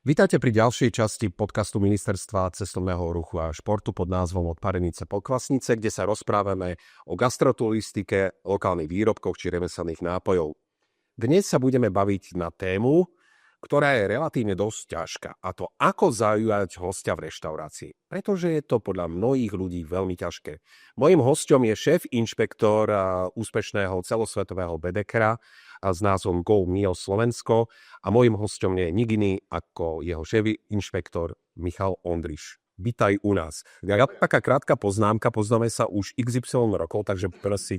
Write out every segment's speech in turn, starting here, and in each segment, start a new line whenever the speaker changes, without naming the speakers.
Vítajte pri ďalšej časti podcastu Ministerstva cestovného ruchu a športu pod názvom Od Parenice po Kvasnice, kde sa rozprávame o gastroturistike, lokálnych výrobkoch či remeselných nápojov. Dnes sa budeme baviť na tému, ktorá je relatívne dosť ťažká, a to ako zaujať hostia v reštaurácii. Pretože je to podľa mnohých ľudí veľmi ťažké. Mojím hosťom je šéf-inšpektor úspešného celosvetového bedekera s názvom Go Mio Slovensko a mojím hosťom je nik iný ako jeho šéf-inšpektor Michal Ondriš. Vítaj u nás. Taká krátka poznámka, poznáme sa už XY rokov, takže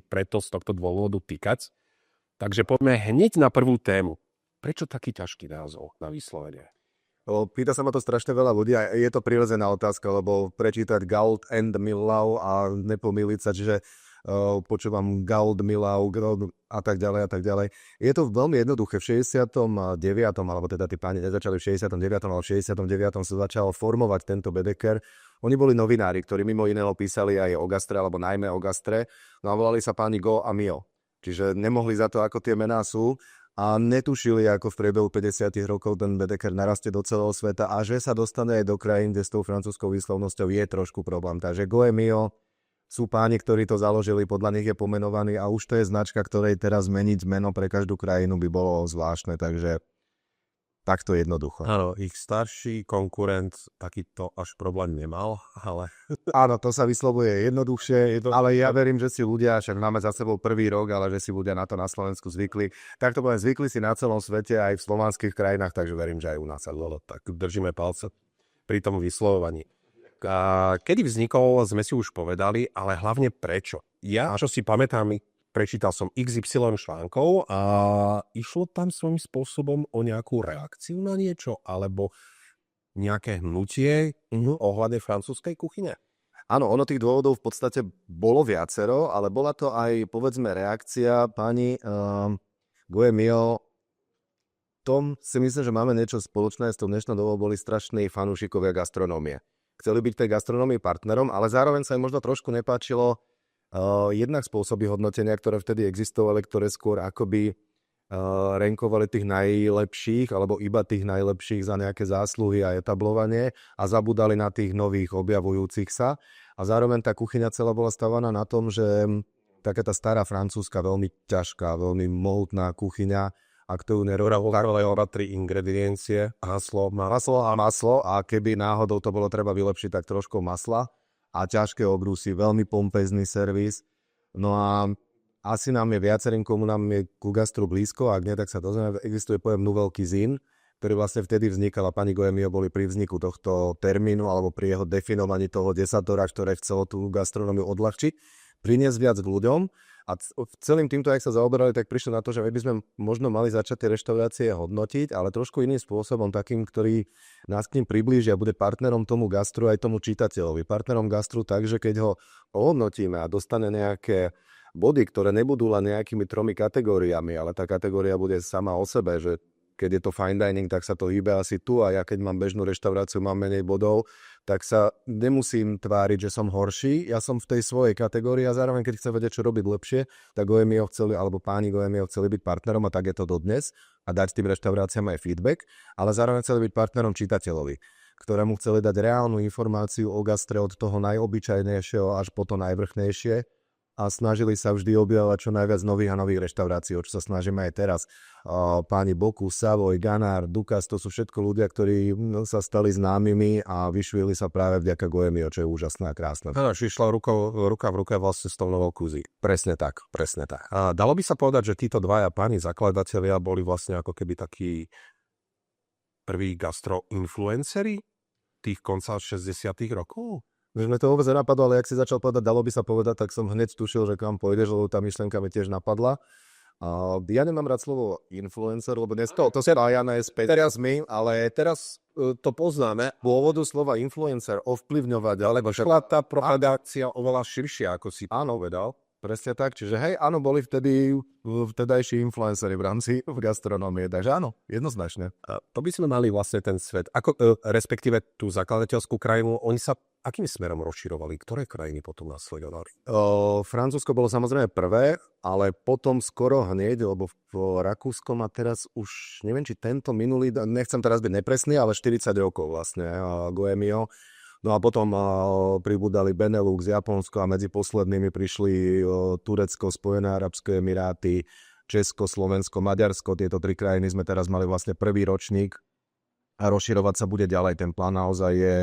preto z tohto dôvodu týkať. Takže poďme hneď na prvú tému. Prečo taký ťažký názov na vyslovenie?
Pýta sa ma to strašne veľa ľudí a je to prirodzená otázka, lebo prečítať Gaud and Millau a nepomýliť sa, čiže počúvam Gaud, Millau a tak ďalej a tak ďalej. Je to veľmi jednoduché. V 69. alebo teda tí páni nezačali v 69. ale v 69. sa začal formovať tento bedeker. Oni boli novinári, ktorí mimo iného písali aj o gastre, alebo najmä o gastre. No a volali sa páni Go a Mio. Čiže nemohli za to, ako tie mená sú. A netušili, ako v priebehu 50 rokov ten bedeker narastie do celého sveta a že sa dostane aj do krajín, kde s tou francúzskou výslovnosťou je trošku problém. Takže Go et Mio sú páni, ktorí to založili, podľa nich je pomenovaný a už to je značka, ktorej teraz zmeniť meno pre každú krajinu by bolo zvláštne, takže takto jednoducho.
Áno, ich starší konkurent takýto až problém nemal, ale...
Áno, to sa vyslovuje jednoduchšie, ale ja verím, že si ľudia, však máme za sebou prvý rok, ale že si ľudia na to na Slovensku zvykli. Tak to poviem, zvykli si na celom svete, aj v slovanských krajinách, takže verím, že aj u nás sa dlho.
Tak držíme palce pri tom vyslovovaní. A kedy vznikol, sme si už povedali, ale hlavne prečo. Ja, čo si pamätám, prečítal som XY článkov a išlo tam svojím spôsobom o nejakú reakciu na niečo, alebo nejaké hnutie ohľadne francúzskej kuchyne?
Áno, ono tých dôvodov v podstate bolo viacero, ale bola to aj, povedzme, reakcia pani Go et Mio. Tom si myslím, že máme niečo spoločné s tou dnešnou dobou, boli strašní fanúšikovia gastronómie. Chceli byť tej gastronómii partnerom, ale zároveň sa im možno trošku nepáčilo jednak spôsoby hodnotenia, ktoré vtedy existovali, ktoré skôr akoby rankovali tých najlepších alebo iba tých najlepších za nejaké zásluhy a etablovanie a zabudali na tých nových objavujúcich sa. A zároveň tá kuchyňa celá bola stavaná na tom, že taká tá stará francúzska, veľmi ťažká, veľmi mohutná kuchyňa, ak to ju
nerozhodovali 3 ingrediencie, maslo
a maslo, a keby náhodou to bolo treba vylepšiť, tak trošku masla a ťažké obrusy, veľmi pompezný servis. No a asi nám je viacerým komunám je ku gastru blízko, ak nie, tak sa dozvieme, existuje pojem Nouvelle Cuisine, ktorý vlastne vtedy vznikal a pani Go et Mio boli pri vzniku tohto termínu alebo pri jeho definovaní toho desatora, ktoré chcelo tú gastronómiu odľahčiť, priniesť viac k ľuďom. A celým týmto, ak sa zaoberali, tak prišli na to, že my by sme možno mali začať tie reštaurácie hodnotiť, ale trošku iným spôsobom, takým, ktorý nás k ním priblíži a bude partnerom tomu gastru aj tomu čitateľovi. Partnerom gastru tak, že keď ho ohodnotíme a dostane nejaké body, ktoré nebudú len nejakými 3 kategóriami, ale tá kategória bude sama o sebe, že keď je to fine dining, tak sa to hýbe asi tu a ja keď mám bežnú reštauráciu, mám menej bodov, tak sa nemusím tváriť, že som horší. Ja som v tej svojej kategórii a zároveň, keď chcem vedieť, čo robiť lepšie, tak Go et Mio chceli, alebo páni Go et Mio chceli byť partnerom a tak je to dodnes a dať tým reštauráciám aj feedback, ale zároveň chceli byť partnerom čitateľovi, ktorému chceli dať reálnu informáciu o gastre od toho najobyčajnejšieho až po to najvrchnejšie a snažili sa vždy objavovať čo najviac nových a nových reštaurácií, čo sa snažíme aj teraz. Páni Bocuse, Savoy, Ganard, Ducasse, to sú všetko ľudia, ktorí sa stali známymi a vyšvihli sa práve vďaka Go et Mio, čo je úžasné a krásne.
Áno, išla ruka v ruke vlastne s tou Nouvelle Cuisine.
Presne tak, presne tak.
A dalo by sa povedať, že títo dvaja páni zakladatelia boli vlastne ako keby takí prví gastroinfluenceri tých konca 60. rokov?
Už mi to vôbec nenapadlo, ale ak si začal povedať, dalo by sa povedať, tak som hneď tušil, že kam pôjdeš, lebo tá myšlienka mi tiež napadla. Ja nemám rád slovo influencer, lebo dnes to spájane s peniazmi, ale teraz to poznáme. Pôvodu slova influencer ovplyvňovať, alebo
tá propagácia oveľa širšia, ako si povedal.
Presne tak, čiže hej, áno, boli vtedajší influenceri v rámci gastronómie, takže áno, jednoznačne.
To by sme mali vlastne ten svet, respektíve tú zakladateľskú krajinu, oni sa akým smerom rozširovali? Ktoré krajiny potom nasledovali?
Francúzsko bolo samozrejme prvé, ale potom skoro hneď, lebo v Rakúsko má teraz už, neviem, či tento minulý, nechcem teraz byť nepresný, ale 40 rokov vlastne, Goemio. No a potom pribudali Benelux, Japonsko a medzi poslednými prišli Turecko, Spojené arabské emiráty, Česko, Slovensko, Maďarsko. Tieto 3 krajiny sme teraz mali vlastne prvý ročník a rozširovať sa bude ďalej. Ten plán naozaj je,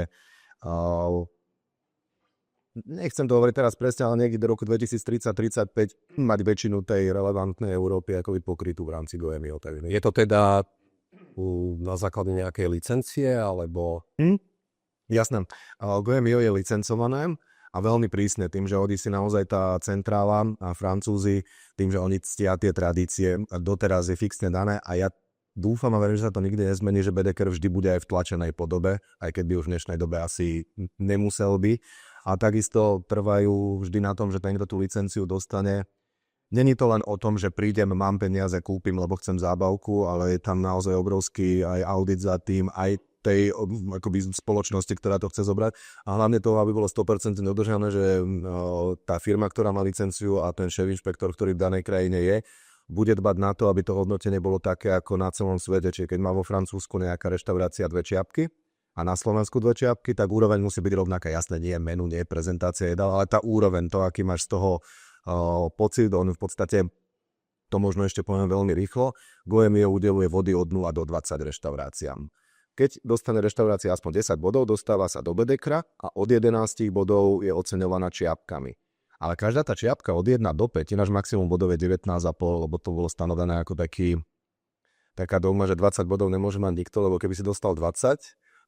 nechcem to hovoriť teraz presne, ale niekde do roku 2030-35 mať väčšinu tej relevantnej Európy ako by pokrytú v rámci Goemio.
Je to teda na základe nejakej licencie, alebo...
Jasné. Goemio je licencované a veľmi prísne tým, že oni si naozaj tá centrála a Francúzi, tým, že oni ctia tie tradície, doteraz je fixne dané a ja dúfam a verím, že sa to nikdy nezmení, že Bedeker vždy bude aj v tlačenej podobe, aj keď by už v dnešnej dobe asi nemusel by. A takisto trvajú vždy na tom, že ten, kto tú licenciu dostane. Není to len o tom, že prídem, mám peniaze, kúpim, lebo chcem zábavku, ale je tam naozaj obrovský aj audit za tým, aj tej akoby spoločnosti, ktorá to chce zobrať. A hlavne toho, aby bolo 100% dodržané, že tá firma, ktorá má licenciu a ten šéf-inšpektor, ktorý v danej krajine je, bude dbať na to, aby to hodnotenie bolo také ako na celom svete. Čiže keď má vo Francúzsku nejaká reštaurácia 2 čiapky a na Slovensku 2 čiapky, tak úroveň musí byť rovnaká. Jasné, nie je menu, nie je prezentácia jedál, ale tá úroveň, to, aký máš z toho pocit, on v podstate, to možno ešte poviem veľmi rýchlo, Goemio udeluje vody od 0 do 20 reštauráciám. Keď dostane reštaurácia aspoň 10 bodov, dostáva sa do Bedekra a od 11 bodov je oceňovaná čiapkami. Ale každá tá čiapka od 1 do 5, náš maximum bodov je 19,5, lebo to bolo stanovené ako taká dogma, že 20 bodov nemôže mať nikto, lebo keby si dostal 20,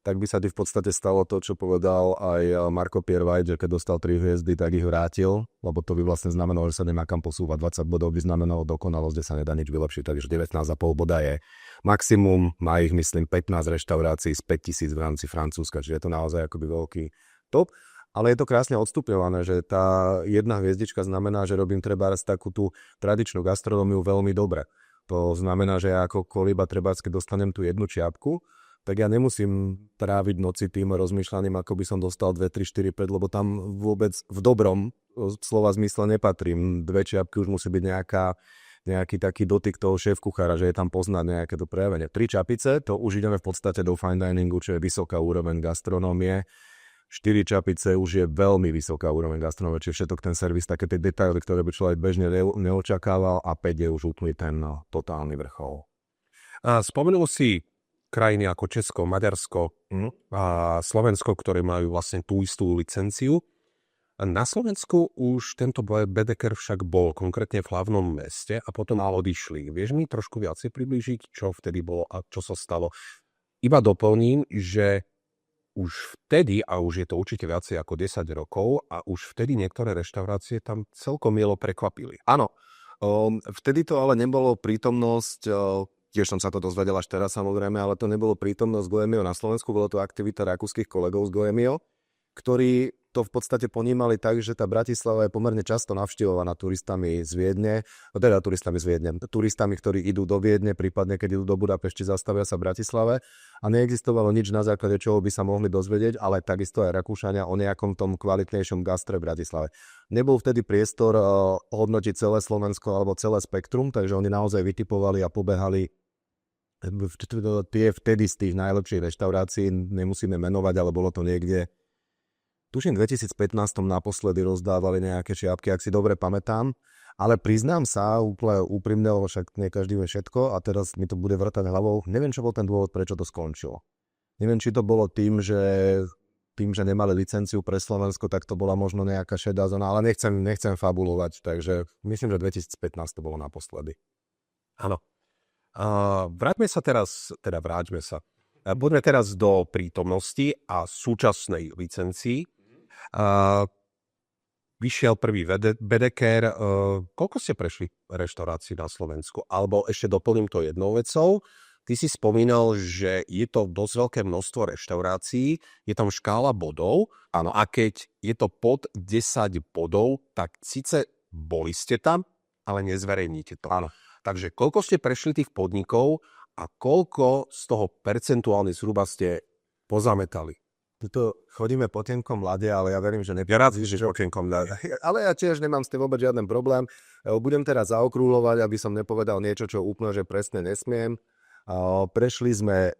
tak by sa ti v podstate stalo to, čo povedal aj Marco Piervajt, že keď dostal 3 hviezdy, tak ich vrátil, lebo to by vlastne znamenalo, že sa nemá kam posúvať. 20 bodov by znamenalo dokonalosť, kde sa nedá nič vylepšiť, takže 19,5 boda je maximum, má ich myslím 15 reštaurácií z 5000 v rámci Francúzska, čiže je to naozaj akoby veľký top. Ale je to krásne odstupňované, že tá jedna hviezdička znamená, že robím trebárs takú tú tradičnú gastronómiu veľmi dobre. To znamená, že ja ako koliba trebárs, keď dostanem tú jednu čiapku, tak ja nemusím tráviť noci tým rozmýšľaním, ako by som dostal 2, 3, 4, 5, lebo tam vôbec v dobrom slova zmysle nepatrím. 2 čiapky už musí byť nejaký taký dotyk toho šéf-kuchára, že je tam poznať nejaké to prejavenie. 3 čapice, to už ideme v podstate do fine diningu, čo je vysoká úroveň gastronómie. 4 čapice už je veľmi vysoká úroveň gastronómie, čiže všetok ten servis, také tie detaily, ktoré by človek bežne neočakával, a 5 je už úplný ten totálny vrchol.
A spomenul si krajiny ako Česko, Maďarsko a Slovensko, ktoré majú vlastne tú istú licenciu. Na Slovensku už tento Bedeker však bol konkrétne v hlavnom meste a potom odišli. Vieš mi trošku viacej priblížiť, čo vtedy bolo a čo sa stalo? Iba doplním, že už vtedy, a už je to určite viacej ako 10 rokov, a už vtedy niektoré reštaurácie tam celkom mielo prekvapili.
Áno, vtedy to ale nebolo prítomnosť, tiež som sa to dozvedel až teraz samozrejme, ale to nebolo prítomnosť Goemio na Slovensku, bolo to aktivita rakúskych kolegov z Goemio, ktorí to v podstate ponímali tak, že tá Bratislava je pomerne často navštevovaná turistami z Viedne, turistami, ktorí idú do Viedne, prípadne keď idú do Budapešti, zastavia sa v Bratislave, a neexistovalo nič, na základe čoho by sa mohli dozvedieť, ale takisto aj Rakúšania o nejakom tom kvalitnejšom gastre v Bratislave. Nebol vtedy priestor hodnotiť celé Slovensko alebo celé spektrum, takže oni naozaj vytipovali a pobehali tie vtedy z tých najlepších reštaurácií, nemusíme menovať, ale bolo to niekde, tuším, v 2015 naposledy rozdávali nejaké čiapky, ak si dobre pamätám, ale priznám sa úplne úprimne, lebo však nie každý vie všetko a teraz mi to bude vrtať hlavou. Neviem, čo bol ten dôvod, prečo to skončilo. Neviem, či to bolo tým, že nemali licenciu pre Slovensko, tak to bola možno nejaká šedá zóna, ale nechcem fabulovať, takže myslím, že 2015 to bolo naposledy.
Áno. Vráťme sa. Poďme teraz do prítomnosti a súčasnej licencii. Vyšiel prvý Bedeker. Koľko ste prešli reštaurácií na Slovensku? Alebo ešte doplním to jednou vecou. Ty si spomínal, že je to dosť veľké množstvo reštaurácií, je tam škála bodov. Áno. A keď je to pod 10 bodov, tak síce boli ste tam, ale nezverejníte to.
Áno.
Takže koľko ste prešli tých podnikov a koľko z toho percentuálne zhruba ste pozametali?
Tuto chodíme po tenkom ľade, ale ja verím, že
Ja rád vyžiť po tenkom ľade.
Ale ja tiež nemám s tým vôbec žiaden problém. Budem teraz zaokrúhľovať, aby som nepovedal niečo, čo úplne že presne nesmiem. Prešli sme,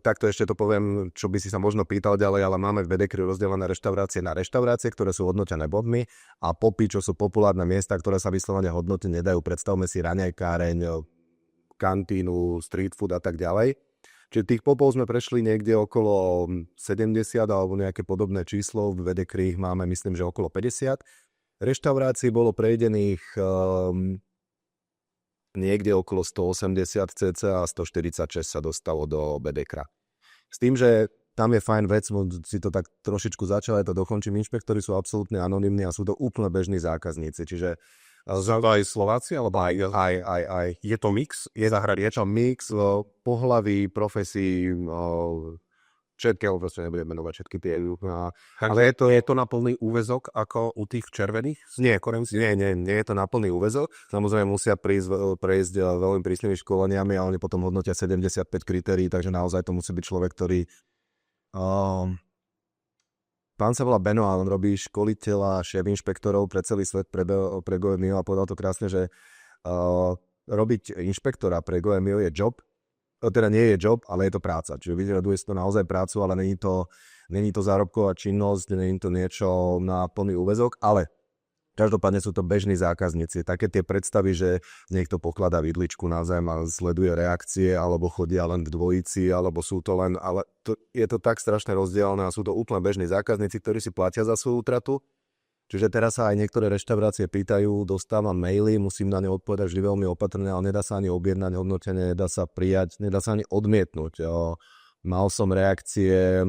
takto ešte to poviem, čo by si sa možno pýtal ďalej, ale máme v Bedekri rozdelené reštaurácie na reštaurácie, ktoré sú hodnotené bodmi a popy, čo sú populárne miesta, ktoré sa vyslovene hodnotiť nedajú. Predstavme si raňajkáreň, kantínu, street food a tak ďalej. Čiže tých popov sme prešli niekde okolo 70 alebo nejaké podobné číslo. V Bedekri ich máme, myslím, že okolo 50. Reštaurácií bolo prejdených niekde okolo 180 cca a 146 sa dostalo do Bedekra. S tým, že tam je fajn vec, si to tak trošičku začal, ja to dokončím, inšpektori sú absolútne anonymní a sú to úplne bežní zákazníci, čiže
Aj Slováci, alebo
aj.
Je to mix? Je
to mix pohlaví, profesí, všetkého, proste nebudem menovať všetky tie.
Ale je to na plný úväzok ako u tých červených?
Nie je to na plný úväzok. Samozrejme musia prejsť veľmi prísnymi školeniami a oni potom hodnotia 75 kritérií, takže naozaj to musí byť človek, ktorý... Pán sa volá Beno a on robí školiteľa, šéf inšpektorov pre celý svet, pre GoMio a povedal to krásne, že robiť inšpektora pre GoMio je job, teda nie je job, ale je to práca. Čiže vyžaduje si to naozaj prácu, ale není to zárobková činnosť, není to niečo na plný úväzok, ale každopádne sú to bežní zákazníci. Také tie predstavy, že niekto pokladá vidličku na zem a sleduje reakcie, alebo chodia len v dvojici, alebo sú to len... Ale je to tak strašne rozdielne a sú to úplne bežní zákazníci, ktorí si platia za svoju útratu. Čiže teraz sa aj niektoré reštaurácie pýtajú, dostávam maily, musím na ne odpovedať vždy veľmi opatrne, ale nedá sa ani objednať hodnotenie, nedá sa prijať, nedá sa ani odmietnúť. Mal som reakcie,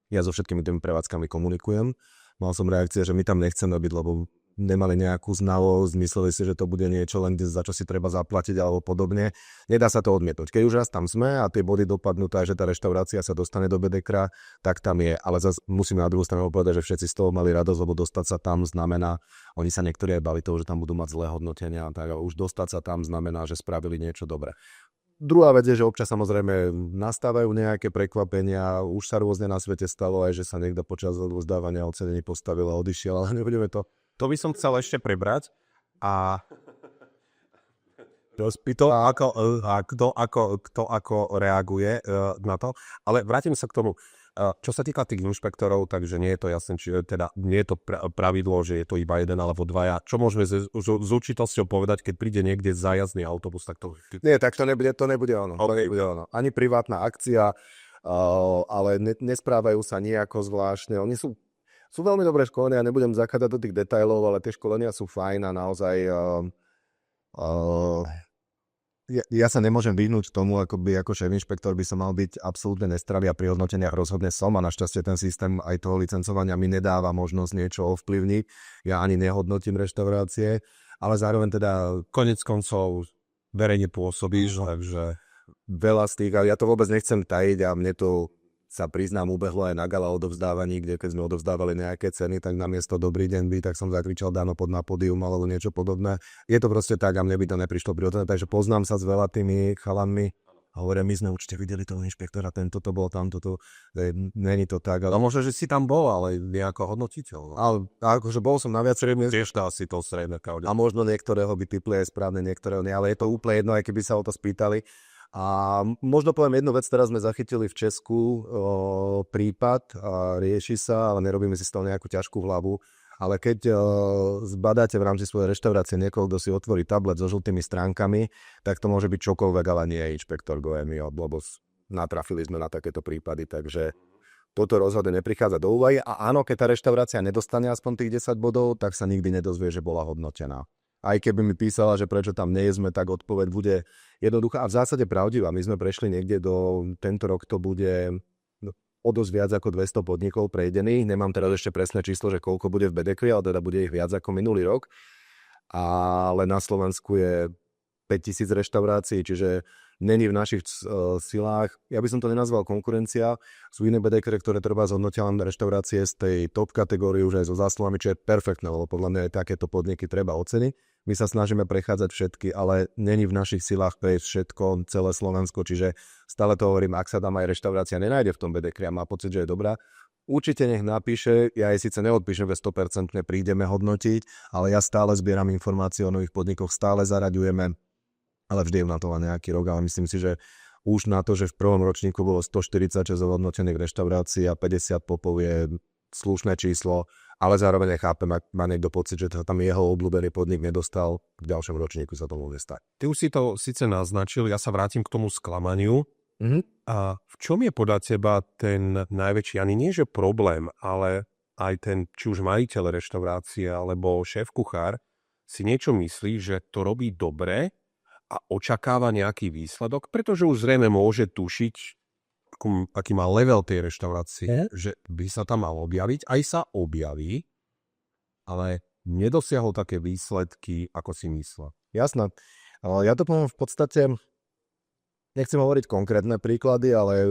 ja so všetkými tými prevádzkami komunikujem, mal som reakcie, že my tam nechceme byť, lebo nemali nejakú znalosť, mysleli si, že to bude niečo len za čo si treba zaplatiť alebo podobne. Nedá sa to odmietnúť. Keď už raz tam sme a tie body dopadnú tak, že tá reštaurácia sa dostane do Bedekra, tak tam je. Ale zase musíme na druhú stranu povedať, že všetci z toho mali radosť, lebo dostať sa tam znamená, oni sa niektorí aj bali toho, že tam budú mať zlé hodnotenia, tak už dostať sa tam znamená, že spravili niečo dobré. Druhá vec je, že občas samozrejme nastávajú nejaké prekvapenia, už sa rôzne na svete stalo aj, že sa niekto počas rozdávania ocenení postavil a odišiel, ale nebudeme to.
To by som chcel ešte prebrať a kto ako reaguje na to, ale vrátim sa k tomu. Čo sa týka tých inšpektorov, takže nie je to jasné, či teda nie je to pravidlo, že je to iba jeden alebo dvaja. Čo môžeme s určitosťou povedať, keď príde niekde zájazdný autobus, tak to...
Nie, tak to nebude ono.
Okay.
Ani privátna akcia, ale nesprávajú sa nejako zvláštne. Oni sú veľmi dobré školenia, nebudem zachádzať do tých detailov, ale tie školenia sú fajn a naozaj... Ja sa nemôžem vyhnúť tomu, ako šéf inšpektor by som mal byť absolútne nestravý a pri hodnoteniach rozhodne som a našťastie ten systém aj toho licencovania mi nedáva možnosť niečo ovplyvniť. Ja ani nehodnotím reštaurácie, ale zároveň teda
konec koncov verejne pôsobíš, takže
veľa z tých, ja to vôbec nechcem tajiť a mne to sa priznám, ubehlo aj na gala odovzdávaní, kde keď sme odovzdávali nejaké ceny, tak namiesto dobrý deň by, tak som zakričal Dano pod na pódium alebo niečo podobné. Je to proste tak a mne by to neprišlo prirodzené, takže poznám sa s veľa tými chalanmi a hovorím, my sme určite videli toho inšpektora, tento to bol, tamto to, není to tak.
Ale možno, že si tam bol, ale nejako hodnotiteľ.
Ale akože bol som na viacerých miestach.
Tiež dá si to stredné kaude.
A možno niektorého by typli aj správne, niektorého nie, ale je to úplne jedno, aj keby sa o to spýtali. A možno poviem jednu vec, teraz sme zachytili v Česku prípad a rieši sa, ale nerobíme si z toho nejakú ťažkú hlavu. Ale keď zbadáte v rámci svojej reštaurácie niekoho, kto si otvorí tablet so žltými stránkami, tak to môže byť čokoľvek, ale nie je inšpektor GoMio, lebo natrafili sme na takéto prípady, takže toto rozhodne neprichádza do úvahy. A áno, keď tá reštaurácia nedostane aspoň tých 10 bodov, tak sa nikdy nedozvie, že bola hodnotená. Aj keby mi písala, že prečo tam nie sme, tak odpoveď bude jednoduchá a v zásade pravdivá. My sme prešli niekde tento rok to bude o dosť viac ako 200 podnikov prejdených. Nemám teraz ešte presné číslo, že koľko bude v Bedekri, ale teda bude ich viac ako minulý rok. Ale na Slovensku je 5000 reštaurácií, čiže není v našich silách. Ja by som to nenazval konkurencia. Sú iné Bedekre, ktoré treba zhodnotia len reštaurácie z tej top kategórie už aj so zásluhami, čo je perfektné, lebo podľa mňa aj takéto podniky treba oceniť. My sa snažíme prechádzať všetky, ale není v našich silách prejsť všetko, celé Slovensko, čiže stále to hovorím, ak sa tam aj reštaurácia nenájde v tom Bedekri a má pocit, že je dobrá, Určite nech napíše, ja jej síce neodpíšem, že 100% prídeme hodnotiť, ale ja stále zbieram informácie o nových podnikoch, stále zaraďujeme, ale vždy je na to len nejaký rok, ale myslím si, že už na to, že v prvom ročníku bolo 146 hodnotených reštaurácií a 50 popov je slušné číslo, ale zároveň nechápem, ak má niekto pocit, že tam jeho obľúbený podnik nedostal, v ďalšom ročníku sa to môže stať.
Ty už si to síce naznačil, ja sa vrátim k tomu sklamaniu. A v čom je podľa teba ten najväčší, ani nie že problém, ale aj ten, či už majiteľ reštaurácie alebo šéf-kuchár si niečo myslí, že to robí dobre a očakáva nejaký výsledok, pretože už zrejme môže tušiť, aký má level tej reštaurácie, že by sa tam mal objaviť, aj sa objaví, ale nedosiahol také výsledky, ako si myslel.
Jasné. Ja to poviem v podstate, nechcem hovoriť konkrétne príklady, ale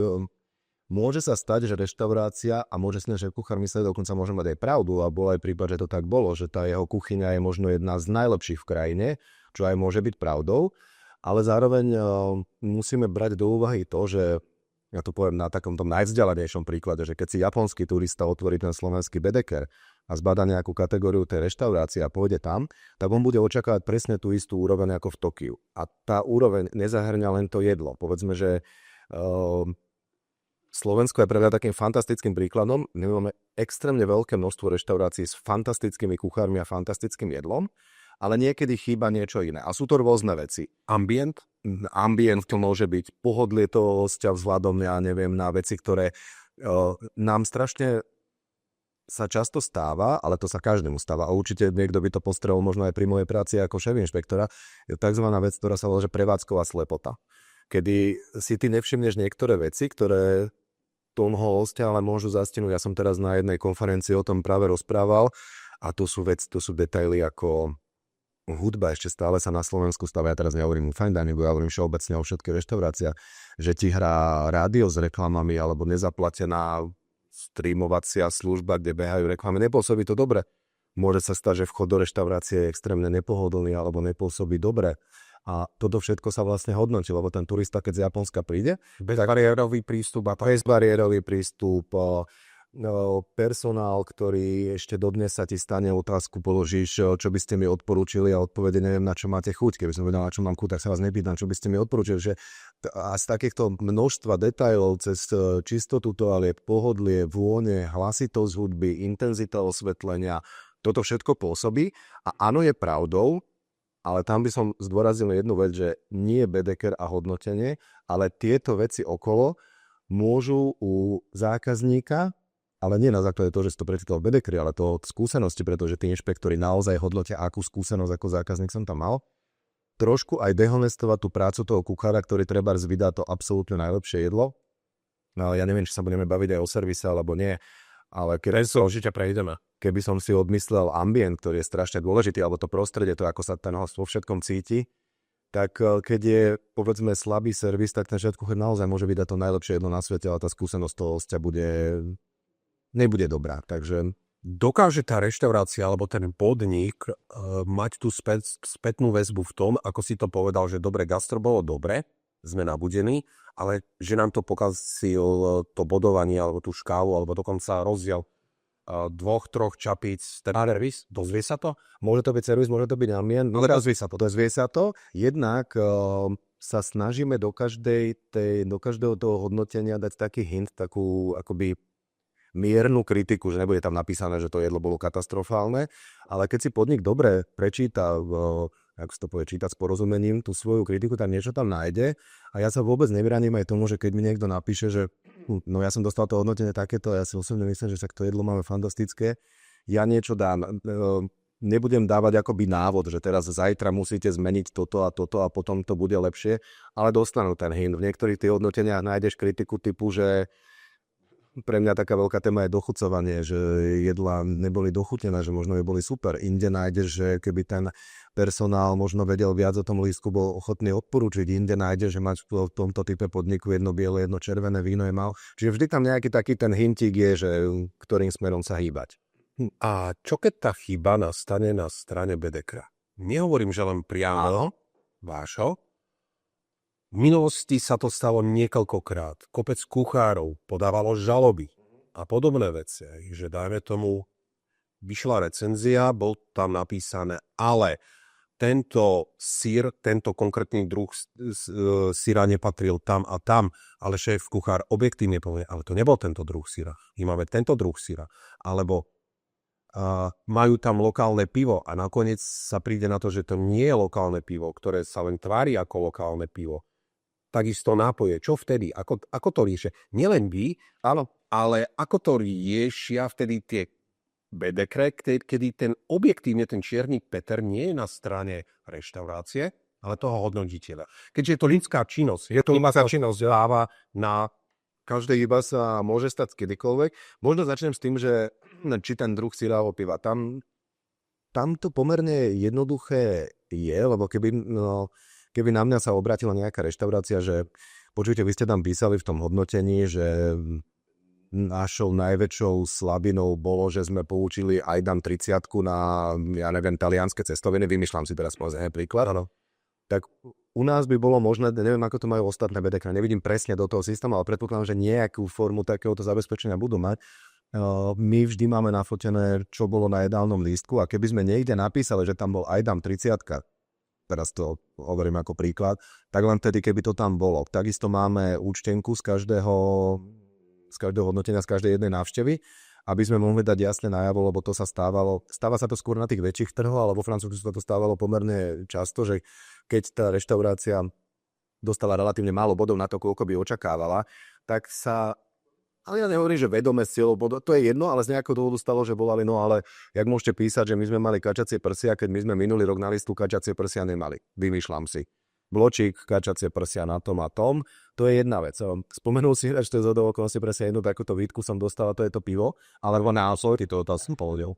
môže sa stať, že reštaurácia, a môže si ten šéf-kuchár myslieť, dokonca môže mať aj pravdu, a bol aj prípad, že to tak bolo, že tá jeho kuchyňa je možno jedna z najlepších v krajine, čo aj môže byť pravdou, ale zároveň musíme brať do úvahy to, že ja to poviem na takomto najvzdialenejšom príklade, že keď si japonský turista otvorí ten slovenský Bedeker a zbada nejakú kategóriu tej reštaurácie a pôjde tam, tak on bude očakávať presne tú istú úroveň ako v Tokiu. A tá úroveň nezahŕňa len to jedlo. Povedzme, že Slovensko je pre mňa takým fantastickým príkladom. My máme extrémne veľké množstvo reštaurácií s fantastickými kuchármi a fantastickým jedlom, ale niekedy chýba niečo iné. A sú to rôzne veci.
Ambient
To môže byť pohodlie toho hostia vzhľadom, ja neviem, na veci, ktoré nám strašne sa často stáva, ale to sa každému stáva. A určite niekto by to postrehol možno aj pri mojej práci ako šéf-inšpektora. Je tzv. Vec, ktorá sa volá, že prevádzková slepota. Kedy si ty nevšimneš niektoré veci, ktoré toho hostia ale môžu zastihnúť. Ja som teraz na jednej konferencii o tom práve rozprával a to sú detaily ako hudba. Ešte stále sa na Slovensku stáva, ja teraz nehovorím o fine diningu, ja hovorím všeobecne o všetkých reštauráciách, že ti hrá rádio s reklamami alebo nezaplatená streamovacia služba, kde behajú reklamy. Nepôsobí to dobre. Môže sa stať, že vchod do reštaurácie je extrémne nepohodlný alebo nepôsobí dobre. A toto všetko sa vlastne hodnotí, lebo ten turista, keď z Japonska príde,
bezbariérový prístup a
bezbariérový prístup, personál, ktorý ešte dodnes sa ti stane otázku, položíš, čo by ste mi odporúčili a odpovede neviem, na čo máte chuť. Keby som vedel, na čo mám chuť, tak sa vás nepýtam, čo by ste mi odporúčili. Že a z takýchto množstva detailov cez čistotu toaliet, pohodlie, vône, hlasitosť hudby, intenzita osvetlenia, toto všetko pôsobí. A áno, je pravdou, ale tam by som zdôraznil jednu vec, že nie Bedeker a hodnotenie, ale tieto veci okolo môžu u zákazníka, ale nie na základe toho, že si to prečítal v Bedekeri, ale to od skúsenosti, pretože tí inšpektori naozaj hodnotia, akú skúsenosť ako zákazník som tam mal, trošku aj dehonestovať tú prácu toho kuchára, ktorý trebárs vydá to absolútne najlepšie jedlo. No ja neviem, či sa budeme baviť aj o servise, alebo nie, ale
určite prejdeme.
Keby som si odmyslel ambient, ktorý je strašne dôležitý, alebo to prostredie, to ako sa ten host vo všetkom cíti, tak keď je, povedzme, slabý servis, tak ten šéf-kuchár naozaj môže vydať to najlepšie jedlo na svete, ale tá skúsenosť toho hostia nebude dobrá. Takže
dokáže tá reštaurácia alebo ten podnik mať tú spätnú väzbu v tom, ako si to povedal, že dobre, gastro bolo dobre, sme nabudení, ale že nám to pokazil to bodovanie, alebo tú škálu, alebo dokonca rozdiel 2-3 čapíc, ten servis, dozvie sa to?
Môže to byť servis, môže to byť ambient,
no dozvie sa to.
Dozvie sa to. Jednak sa snažíme do každého toho hodnotenia dať taký hint, takú akoby miernu kritiku, že nebude tam napísané, že to jedlo bolo katastrofálne, ale keď si podnik dobre prečíta, ako sa to povie, čítať s porozumením tú svoju kritiku, tak niečo tam nájde a ja sa vôbec nevyraním aj tomu, že keď mi niekto napíše, že no ja som dostal to hodnotenie takéto a ja si osobne myslím, že tak to jedlo máme fantastické, ja niečo dám. Nebudem dávať akoby návod, že teraz zajtra musíte zmeniť toto a potom to bude lepšie, ale dostanú ten hint. V niektorých tých hodnoteniach nájdeš kritiku typu, že pre mňa taká veľká téma je dochucovanie, že jedlá neboli dochutené, že možno by boli super. Inde nájdeš, že keby ten personál možno vedel viac o tom lístku, bol ochotný odporúčiť. Inde nájdeš, že máš v tomto type podniku jedno biele, jedno červené víno je mal. Čiže vždy tam nejaký taký ten hintík je, že ktorým smerom sa hýbať.
A čo keď tá chyba nastane na strane Bedekera? Nehovorím, že len priamo vášho. V minulosti sa to stalo niekoľkokrát. Kopec kuchárov podávalo žaloby. a podobné veci, že dajme tomu, vyšla recenzia, bol tam napísané, ale tento syr, tento konkrétny druh syra nepatril tam a tam, ale šéf kuchár objektívne povie, ale to nebol tento druh syra. My máme tento druh syra. Alebo majú tam lokálne pivo a nakoniec sa príde na to, že to nie je lokálne pivo, ktoré sa len tvári ako lokálne pivo. Takisto nápoje. Čo vtedy? Ako to riešia? Nielen vy, áno, ale ako to riešia vtedy tie bedekre, kedy ten objektívne ten čierny Peter nie je na strane reštaurácie, ale toho hodnotiteľa. Keďže je to ľudská činnosť, je to ľudská činnosť, dáva na
každé iba sa môže stať kedykoľvek. Možno začnem s tým, že či ten druh syra alebo piva. Tam to pomerne jednoduché je, lebo keby na mňa sa obrátila nejaká reštaurácia, že počujte, vy ste tam písali v tom hodnotení, že našou najväčšou slabinou bolo, že sme poučili aj dám 30 na, ja neviem, talianske cestoviny, vymýšľam si teraz povedzme príklad, ano. Tak u nás by bolo možné, neviem ako to majú ostatné bedekra, nevidím presne do toho systému, ale predpokladám, že nejakú formu takéhoto zabezpečenia budú mať. My vždy máme nafotené, čo bolo na jedálnom lístku a keby sme niekde napísali, že tam bol aj dám 30, teraz to hovorím ako príklad, tak len vtedy, keby to tam bolo. Takisto máme účtenku z každého hodnotenia, z každej jednej návštevy, aby sme mohli dať jasne najavo, lebo to sa stávalo. Stáva sa to skôr na tých väčších trhoch, ale vo Francúzsku sa to stávalo pomerne často, že keď tá reštaurácia dostala relatívne málo bodov na to, koľko by očakávala, tak sa, ale ja nehovorím, že vedome s cieľou bodov, to je jedno, ale z nejakého dôvodu stalo, že volali, no ale jak môžete písať, že my sme mali kačacie prsia, keď my sme minulý rok na listu kačacie prsia nemali. Vymýšľam si. Bločík, kačacie prsia na tom a tom. To je jedna vec. Spomenul si, že to je zhodou okolností presne jednu takúto výtku som dostal, to je to pivo, alebo názor, ty to som povedal.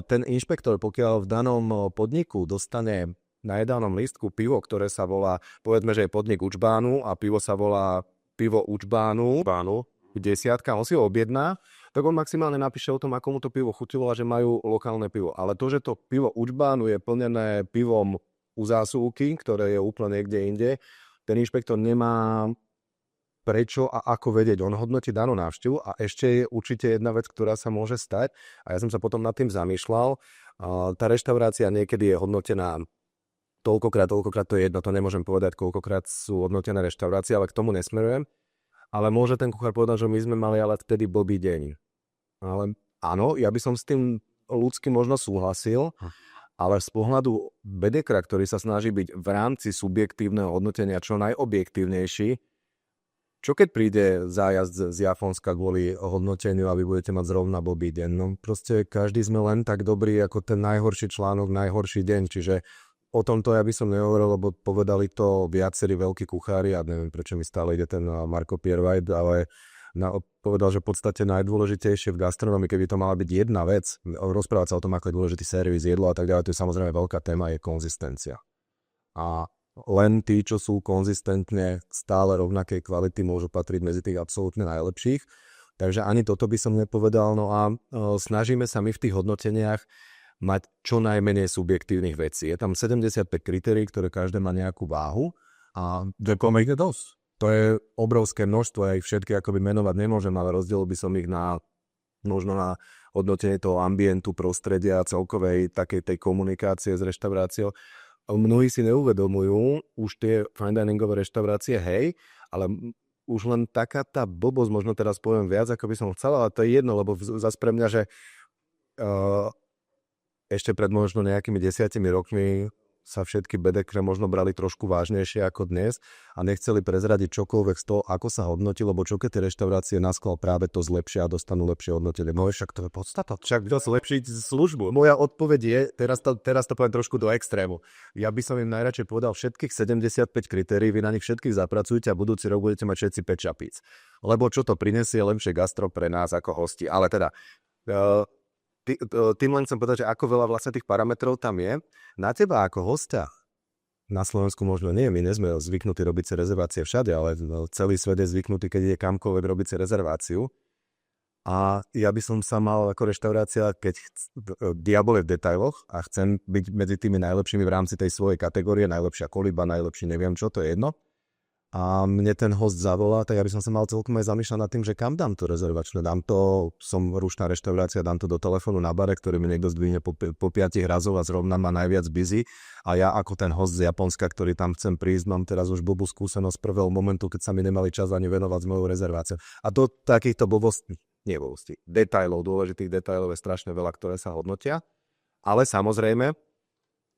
Ten inšpektor, pokiaľ v danom podniku dostane na jedálnom lístku pivo, ktoré sa volá, povedzme, že je podnik Učbánu a pivo sa volá pivo Učbánu, 10, on si ho objedná, tak on maximálne napíše o tom, ako mu to pivo chutilo a že majú lokálne pivo. Ale to, že to pivo Učbánu je plnené pivom u zásuvky, ktoré je úplne niekde inde, ten inšpektor nemá prečo a ako vedieť. On hodnotí danú návštevu a ešte je určite jedna vec, ktorá sa môže stať a ja som sa potom nad tým zamýšľal. Tá reštaurácia niekedy je hodnotená toľkokrát to je jedno, to nemôžem povedať, koľkokrát sú hodnotené reštaurácie, ale k tomu nesmerujem. Ale môže ten kuchár povedať, že my sme mali ale vtedy blbý deň. Ale áno, ja by som s tým ľudským možno súhlasil, ale z pohľadu bedekra, ktorý sa snaží byť v rámci subjektívneho hodnotenia čo najobjektívnejší, čo keď príde zájazd z Japonska kvôli hodnoteniu a vy budete mať zrovna blbý deň? No proste každý sme len tak dobrý ako ten najhorší článok, najhorší deň, čiže o tomto ja by som nehovoril, lebo povedali to viacerí veľkí kuchári a neviem, prečo mi stále ide ten Marko Piervajt, ale povedal, že v podstate najdôležitejšie v gastronomii, keby to mala byť jedna vec, rozprávať sa o tom, ako je dôležitý servis, jedlo a tak ďalej, to je samozrejme veľká téma, je konzistencia. A len tí, čo sú konzistentne stále rovnakej kvality, môžu patriť medzi tých absolútne najlepších. Takže ani toto by som nepovedal. No a snažíme sa my v tých hodnoteniach mať čo najmenej subjektívnych vecí. Je tam 75 kritérií, ktoré každé má nejakú váhu a je dosť. To je obrovské množstvo, ja ich všetky akoby menovať nemôžem, ale rozdielil by som ich možno na hodnotenie toho ambientu, prostredia, celkovej takej tej komunikácie s reštauráciou. Mnohí si neuvedomujú už tie fine diningové reštaurácie, hej, ale už len taká tá blbosť, možno teraz poviem viac, ako by som chcel, ale to je jedno, lebo zase pre mňa, že ešte pred možno nejakými 10 rokmi sa všetky bedekre možno brali trošku vážnejšie ako dnes a nechceli prezradiť čokoľvek z toho, ako sa hodnotí, lebo čo keď tie reštaurácie naskval práve to zlepšia a dostanú lepšie hodnotenie. No však to je podstata. Však kto zlepšiť službu? Moja odpoveď je, teraz to poviem trošku do extrému. Ja by som im najradšej povedal všetkých 75 kritérií, vy na nich všetkých zapracujte a budúci rok budete mať všetci 5 čapíc. Lebo čo to prinesie lepšie gastro pre nás ako hosti. Ale teda tým len chcem povedať, že ako veľa vlastne tých parametrov tam je. Na teba ako hostia, na Slovensku možno nie, my nie sme zvyknutí robiť si rezervácie všade, ale celý svet je zvyknutý, keď ide kamkoľvek robiť si rezerváciu. A ja by som sa mal ako reštaurácia, keď diabol je v detailoch a chcem byť medzi tými najlepšími v rámci tej svojej kategórie, najlepšia koliba, najlepší neviem čo, to je jedno. a mne ten host zavolá, tak ja by som sa mal celkom aj zamýšľať nad tým, že kam dám to rezervačné. Dám to, som rušná reštaurácia, dám to do telefónu na bare, ktorý mi niekto zdvihne po 5 razov a zrovna má najviac busy. A ja ako ten host z Japonska, ktorý tam chcem prísť, mám teraz už blbú skúsenosť prvého momentu, keď sa mi nemali čas ani venovať s mojou rezerváciou. A do takýchto detailov, dôležitých detailov je strašne veľa, ktoré sa hodnotia. Ale samozrejme,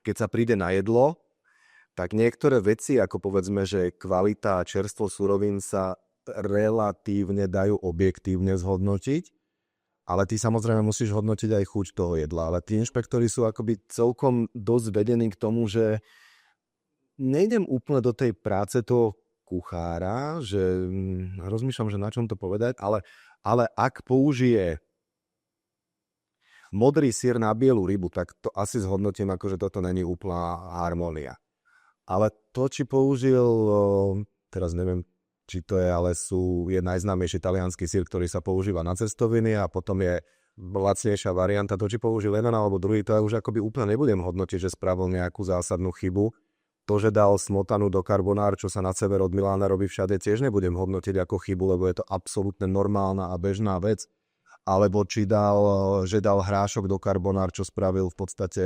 keď sa príde na jedlo, tak niektoré veci, ako povedzme, že kvalita a čerstvo surovín sa relatívne dajú objektívne zhodnotiť, ale ty samozrejme musíš hodnotiť aj chuť toho jedla. Ale tí inšpektori sú akoby celkom dosť vedení k tomu, že nejdem úplne do tej práce toho kuchára, že rozmýšľam, že na čom to povedať, ale ak použije modrý syr na bielu rybu, tak to asi zhodnotím, ako že toto není úplná harmónia. Ale to, či použil, teraz neviem, či to je, ale je najznámejší taliansky syr, ktorý sa používa na cestoviny a potom je lacnejšia varianta. To, či použil jeden alebo druhý, to ja už akoby úplne nebudem hodnotiť, že spravil nejakú zásadnú chybu. To, že dal smotanu do carbonár, čo sa na sever od Milána robí všade, tiež nebudem hodnotiť ako chybu, lebo je to absolútne normálna a bežná vec. Alebo či že dal hrášok do carbonár, čo spravil v podstate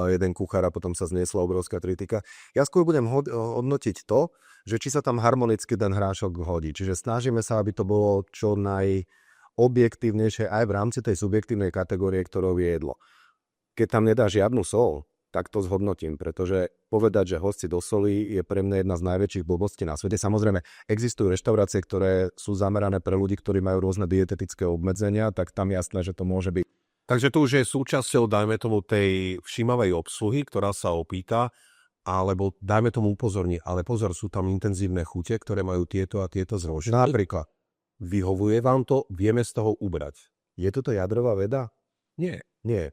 jeden kuchár a potom sa zniesla obrovská kritika. Ja skôr budem hodnotiť to, že či sa tam harmonicky ten hrášok hodí. Čiže snažíme sa, aby to bolo čo najobjektívnejšie aj v rámci tej subjektívnej kategórie, ktorou je jedlo. Keď tam nedá žiadnu sol, tak to zhodnotím, pretože povedať, že hosti do soli je pre mňa jedna z najväčších blbostí na svete. Samozrejme, existujú reštaurácie, ktoré sú zamerané pre ľudí, ktorí majú rôzne dietetické obmedzenia, tak tam jasné, že to môže byť.
Takže to už je súčasťou, dajme tomu, tej všímavej obsluhy, ktorá sa opýta, alebo dajme tomu upozorní, ale pozor, sú tam intenzívne chute, ktoré majú tieto a tieto zložky.
Napríklad.
Vyhovuje vám to, vieme z toho ubrať.
Je toto jadrová veda?
Nie.
Nie.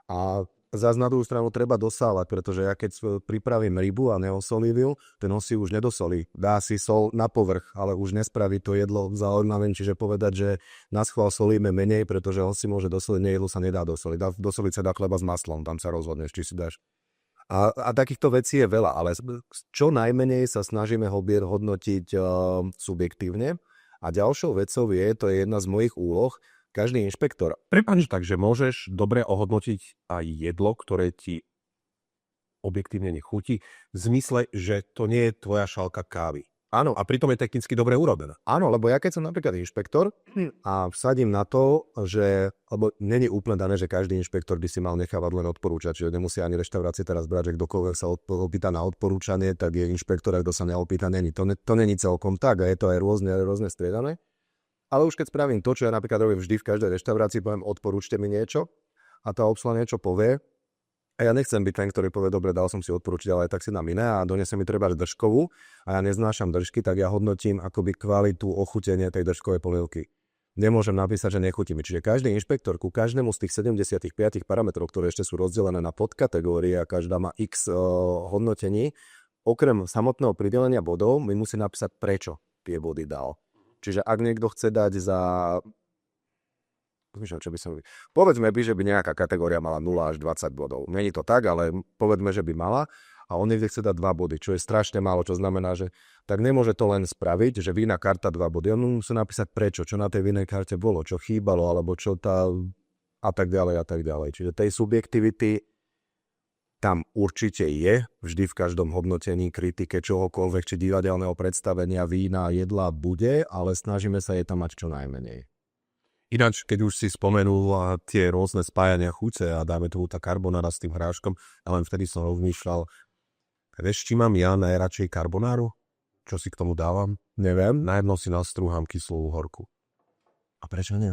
A zase na druhú stranu treba dosálať, pretože ja keď pripravím rybu a neosolím ju, ten host si už nedosolí. Dá si sol na povrch, ale už nespraví to jedlo zaujímavé, čiže povedať, že na schvál solíme menej, pretože host si môže dosoliť, nejedlo sa nedá dosoliť. Dosoliť sa dá chleba s maslom, tam sa rozhodneš, či si dáš. A takýchto vecí je veľa, ale čo najmenej sa snažíme hodnotiť subjektívne. A ďalšou vecou to je jedna z mojich úloh, každý inšpektor.
Prepáč, takže môžeš dobre ohodnotiť aj jedlo, ktoré ti objektívne nechutí, v zmysle, že to nie je tvoja šálka kávy.
Áno.
A pritom je technicky dobre urobená.
Áno, lebo ja keď som napríklad inšpektor a vsadím na to, že, lebo není úplne dané, že každý inšpektor by si mal nechávať len odporúčať, čiže nemusí ani reštaurácie teraz brať, že kdokoľvek sa opýta na odporúčanie, tak je inšpektor, a kto sa neopýta, není. To není celkom tak a je to aj rôzne striedané. Ale už keď spravím to, čo ja napríklad robím vždy v každej reštaurácii, poviem odporúčte mi niečo a tá obsluha niečo povie. A ja nechcem byť ten, ktorý povie, dobre, dal som si odporúčiť, ale tak si dám iné a donese mi treba držkovú a ja neznášam držky, tak ja hodnotím akoby kvalitu ochutenia tej držkovej polievky. Nemôžem napísať, že nechutí mi. Čiže každý inšpektor ku každému z tých 75 parametrov, ktoré ešte sú rozdelené na podkategórie a každá má x hodnotení, okrem samotného pridelenia bodov mi musí napísať, prečo tie body dal. Čiže ak niekto chce dať za... Povedzme by, že by nejaká kategória mala 0 až 20 bodov. Není to tak, ale povedzme, že by mala a on niekde chce dať 2 body, čo je strašne málo, čo znamená, že tak nemôže to len spraviť, že vinná karta 2 body. On musí napísať prečo, čo na tej vinnej karte bolo, čo chýbalo, alebo čo tá... a tak ďalej a tak ďalej. Čiže tej subjektivity tam určite je, vždy v každom hodnotení, kritike čohokoľvek, či divadelného predstavenia, vína, jedla bude, ale snažíme sa je tam mať čo najmenej.
Ináč, keď už si spomenul tie rôzne spájania chuce a dáme tu tá karbonára s tým hráškom, ja len vtedy som rozmýšľal, vieš, či mám ja najradšej karbonáru? Čo si k tomu dávam?
Neviem.
Na jedno si nastrúham kyslú horku.
A prečo nie?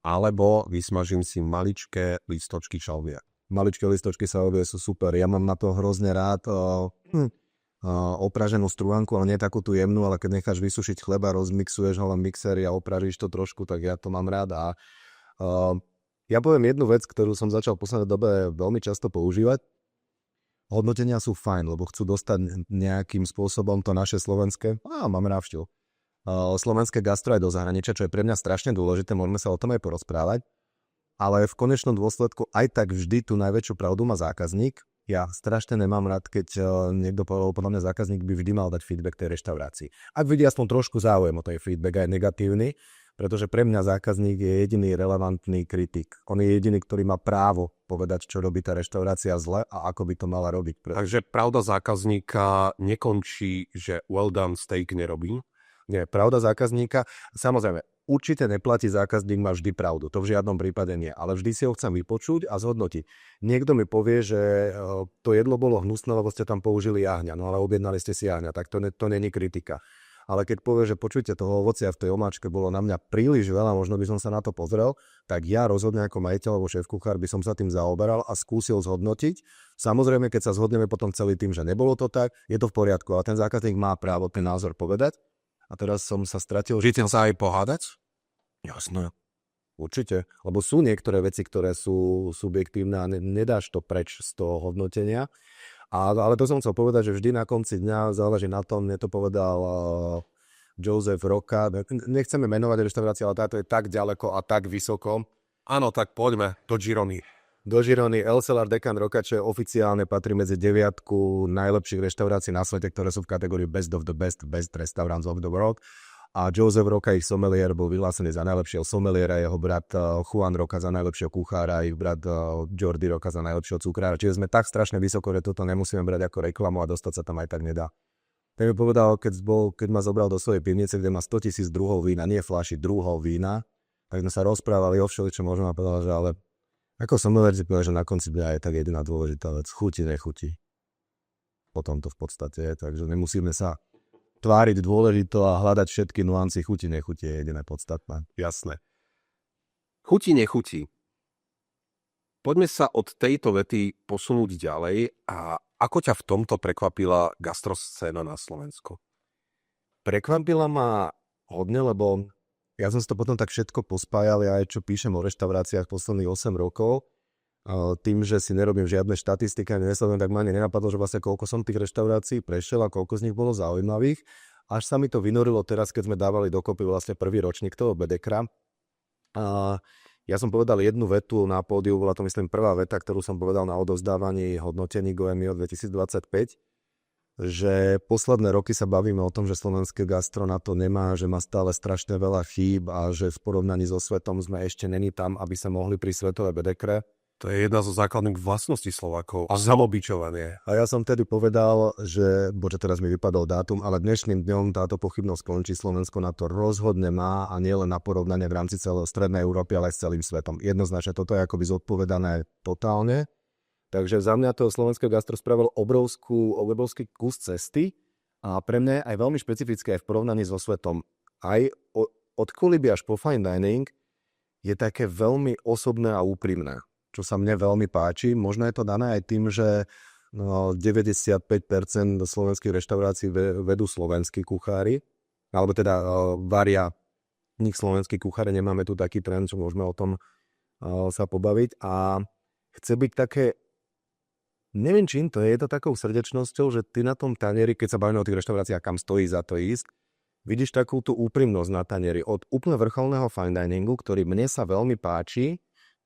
Alebo vysmažím si maličké listočky šalvie.
Maličké listočky šalvie sú super. Ja mám na to hrozne rád opraženú strúhanku, ale nie takú tú jemnú, ale keď necháš vysušiť chleba, rozmixuješ ho len mixéri a opražíš to trošku, tak ja to mám rád. A ja poviem jednu vec, ktorú som začal v poslednej dobe veľmi často používať. Hodnotenia sú fajn, lebo chcú dostať nejakým spôsobom to naše slovenské. Máme návštevu. Slovenské gastro aj do zahraničia, čo je pre mňa strašne dôležité, môžeme sa o tom aj porozprávať. Ale v konečnom dôsledku aj tak vždy tú najväčšiu pravdu má zákazník. Ja strašne nemám rád, keď niekto povedal, podľa mňa zákazník by vždy mal dať feedback tej reštaurácii. Ak vidí aspoň trošku záujem o tej feedback, aj negatívny, pretože pre mňa zákazník je jediný relevantný kritik. On je jediný, ktorý má právo povedať, čo robí tá reštaurácia zle a ako by to mala robiť.
Takže pravda zákazníka nekončí, že well done steak nerobí?
Nie, pravda zákazníka, samozrejme, určite neplatí zákazník, má vždy pravdu, to v žiadnom prípade nie, ale vždy si ho chcem vypočuť a zhodnotiť. Niekto mi povie, že to jedlo bolo hnusné, lebo ste tam použili jahňa, no ale objednali ste si jahňa, tak to není kritika. Ale keď povie, že počujte, toho ovocia v tej omáčke bolo na mňa príliš veľa, možno by som sa na to pozrel, tak ja rozhodne ako majiteľ alebo šéf-kuchár by som sa tým zaoberal a skúsil zhodnotiť. Samozrejme, keď sa zhodneme potom celý tým, že nebolo to tak, je to v poriadku, ale ten zákazník má právo ten názor povedať. A teraz som sa stratil.
Žite sa aj pohádať?
Jasné. Určite. Lebo sú niektoré veci, ktoré sú subjektívne a nedáš to preč z toho hodnotenia. Ale to som chcel povedať, že vždy na konci dňa záleží na tom, mne to povedal Joseph Rocca. Nechceme menovať reštauráciu, ale táto je tak ďaleko a tak vysoko.
Áno, tak poďme do Girony.
Do Girony El Celar Deccan Rocca, čo oficiálne patrí medzi 9 najlepších reštaurácií na svete, ktoré sú v kategórii Best of the Best, Best Restaurants of the World. A Joseph Rocca, ich sommelier, bol vyhlásený za najlepšieho sommeliera, jeho brat Juan Rocca za najlepšieho kuchára, ich brat Jordi Rocca za najlepšieho cukrára. Čiže sme tak strašne vysoko, že toto nemusíme brať ako reklamu a dostať sa tam aj tak nedá. Ten mi povedal, keď ma zobral do svojej pivnice, kde má 100 000 druhov vína, nie fľaši, druhov vína, tak sme sa rozprávali o všeličom, možno ma povedal, že ale ako sommelier si povedal, že na konci dňa je tak jediná dôležitá vec, chutí, nechutí. Potom to v podstate je, takže nemusíme sa tváriť dôležito a hľadať všetky nuancy chuti, nechuti je jediné podstatné.
Jasné. Chutí, nechutí. Poďme sa od tejto vety posunúť ďalej a ako ťa v tomto prekvapila gastroscéna na Slovensku?
Prekvapila ma hodne, lebo ja som si to potom tak všetko pospájal, ja aj čo píšem o reštauráciách posledných 8 rokov, tým, že si nerobím žiadne štatistiky a nesledujem, tak ma ani nenapadlo, že vlastne koľko som tých reštaurácií prešiel a koľko z nich bolo zaujímavých. Až sa mi to vynorilo teraz, keď sme dávali dokopy vlastne prvý ročník toho Bedekra. Ja som povedal jednu vetu na pódiu, bola to myslím prvá veta, ktorú som povedal na odovzdávaní hodnotení GOEMIO 2025, že posledné roky sa bavíme o tom, že slovenské gastro na to nemá, že má stále strašne veľa chýb a že v porovnaní so svetom sme ešte není tam, aby sa mohli pri svetové Bedekre.
To je jedna zo základných vlastností Slovákov. A samobičovanie.
A ja som tedy povedal, že, bože, teraz mi vypadol dátum, ale dnešným dňom táto pochybnosť končí. Slovensko na to rozhodne má a nie len na porovnanie v rámci celej strednej Európy, ale aj s celým svetom. Jednoznačne toto je akoby zodpovedané totálne. Takže za mňa to slovenské gastro spravil obrovský kus cesty a pre mňa je aj veľmi špecifické aj v porovnaní so svetom. Aj od koliby až po fine dining je také veľmi osobné a úprimné, čo sa mne veľmi páči. Možno je to dané aj tým, že 95% slovenských reštaurácií vedú slovenskí kuchári, alebo teda varia v nich slovenskí kuchári, nemáme tu taký trend, čo môžeme o tom sa pobaviť. A chce byť také, neviem čím to je to takou srdečnosťou, že ty na tom tanieri, keď sa bavíme o tých reštauráciách, kam stojí za to ísť, vidíš takú tú úprimnosť na tanieri od úplne vrcholného fine diningu, ktorý mne sa veľmi páči,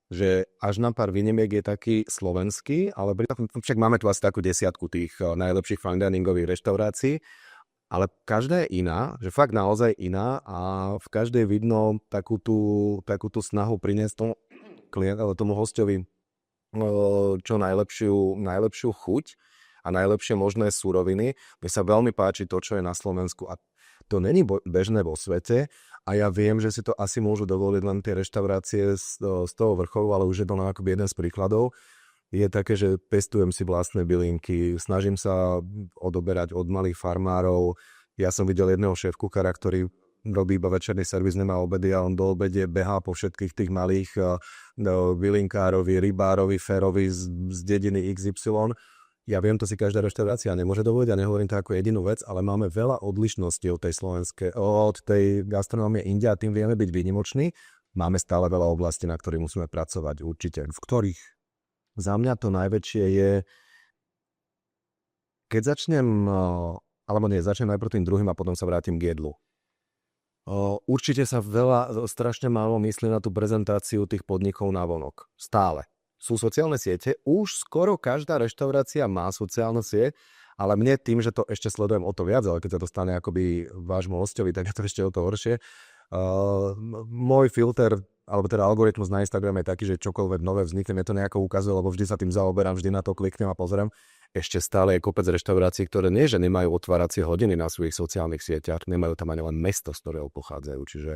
že až na pár výnimiek je taký slovenský, ale však máme tu asi takú 10 tých najlepších fine diningových reštaurácií, ale každá je iná, že fakt naozaj iná a v každej vidno takú tú snahu priniesť tomu hostovi čo najlepšiu chuť a najlepšie možné suroviny. Mne sa veľmi páči to, čo je na Slovensku a to není bežné vo svete. A ja viem, že si to asi môžu dovoliť len tie reštaurácie z toho vrcholu, ale už je to len akoby jeden z príkladov. Je také, že pestujem si vlastné bylinky, snažím sa odoberať od malých farmárov. Ja som videl jedného šéf-kuchára, ktorý robí iba večerný servis, nemá obedy a on do obede behá po všetkých tých malých bylinkárovi, rybárovi, férovi z dediny XY. Ja viem, to si každá reštaurácia nemôže dovoliť a nehovorím to ako jedinú vec, ale máme veľa odlišností od tej gastronómie inde a tým vieme byť výnimoční. Máme stále veľa oblastí, na ktorých musíme pracovať určite.
V ktorých?
Za mňa to najväčšie je, keď začnem najprv tým druhým a potom sa vrátim k jedlu. Určite sa strašne málo myslí na tú prezentáciu tých podnikov na vonok. Stále. sú sociálne siete. Už skoro každá reštaurácia má sociálne sieť, ale mne tým, že to ešte sledujem o to viac, ale keď sa to stane akoby vášmu hostovi, tak je to ešte o to horšie. Môj filter, alebo teda algoritmus na Instagrame je taký, že čokoľvek nové vznikne, mne to nejako ukazuje, lebo vždy sa tým zaoberám, vždy na to kliknem a pozriem. Ešte stále je kopec reštaurácií, ktoré nie, že nemajú otváracie hodiny na svojich sociálnych sieťach, nemajú tam ani len mesto, z ktorého pochádzajú. Čiže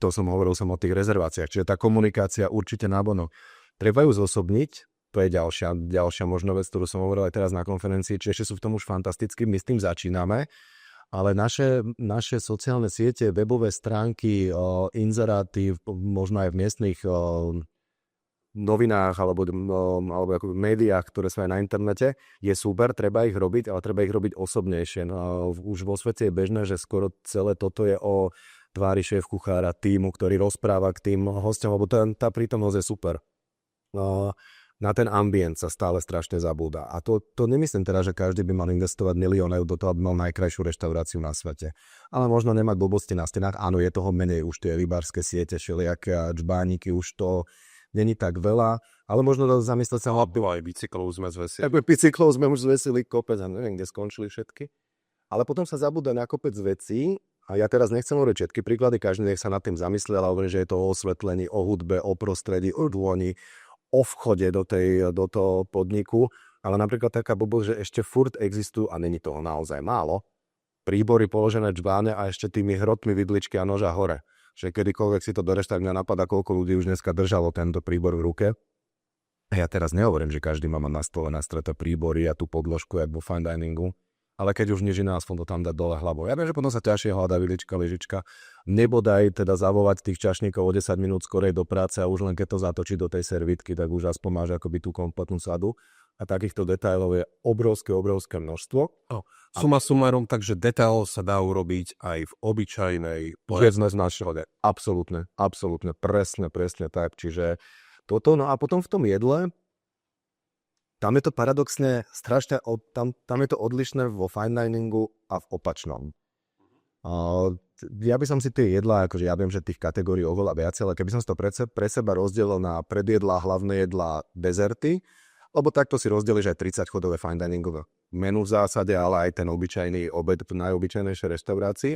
to hovoril som o tých rezerváciách. Čiže tá komunikácia určite nábonok. Treba ju zosobniť, to je ďalšia možná vec, ktorú som hovoril aj teraz na konferencii, čiže ešte sú v tom už fantasticky, my s tým začíname, ale naše sociálne siete, webové stránky, inzeráty, možno aj v miestnych novinách alebo ako v médiách, ktoré sú aj na internete, je super, treba ich robiť, ale treba ich robiť osobnejšie. No, už vo svete je bežné, že skoro celé toto je o tvári šéf-kuchára, tímu, ktorý rozpráva k tým hosťom, lebo tá prítomnosť je super. Na ten ambient sa stále strašne zabúda. A to nemyslím teda, že každý by mal investovať miliónov do toho, aby mal najkrajšiu reštauráciu na svete. Ale možno nemať blbosti na stenách. Áno, je toho menej, už tie rybárske siete, všelijaké džbániky, už to není tak veľa, ale možno zamyslieť sa...
Aj bicyklov sme zvesili.
Bicyklov sme už zvesili kopec a neviem, kde skončili všetky. Ale potom sa zabúda na kopec vecí a ja teraz nechcem hovoriť všetky príklady, každý nech sa nad tým zamyslí, ale hovorím, že je to o osvetlení, o hudbe, o prostredí, o dôni, o vchode do toho podniku, ale napríklad taká blbosť, že ešte furt existujú, a není toho naozaj málo, príbory položené džbáne a ešte tými hrotmi vidličky a noža hore. Že kedykoľvek si to doreš, tak mňa napadá, koľko ľudí už dneska držalo tento príbor v ruke. A ja teraz nehovorím, že každý má na stole nastreté príbory a tú podložku, jak vo fine diningu, ale keď už nič iné, aspoň to tam dať dole hlavou. Ja viem, že potom sa ťažšie hľadá vidlička, lyžička. Nebodaj teda zavolať tých čašníkov o 10 minút skorej do práce a už len keď to zatočí do tej servítky, tak už aspoň máš akoby tú kompletnú sadu. A takýchto detailov je obrovské množstvo.
Suma sumarum, takže detail sa dá urobiť aj v obyčajnej
šrode. Absolútne, presne tak. Čiže toto, no a potom v tom jedle, tam je to paradoxne strašne, tam je to odlišné vo fine diningu a v opačnom. Ja by som si tie jedlá, akože ja viem, že tých kategórií oveľa viac, ale keby som si to pre seba rozdelil na predjedlá, hlavné jedlá, dezerty, lebo takto si rozdelíš aj 30 chodové fine diningové menu v zásade, ale aj ten obyčajný obed v najobyčajnejšej reštaurácii,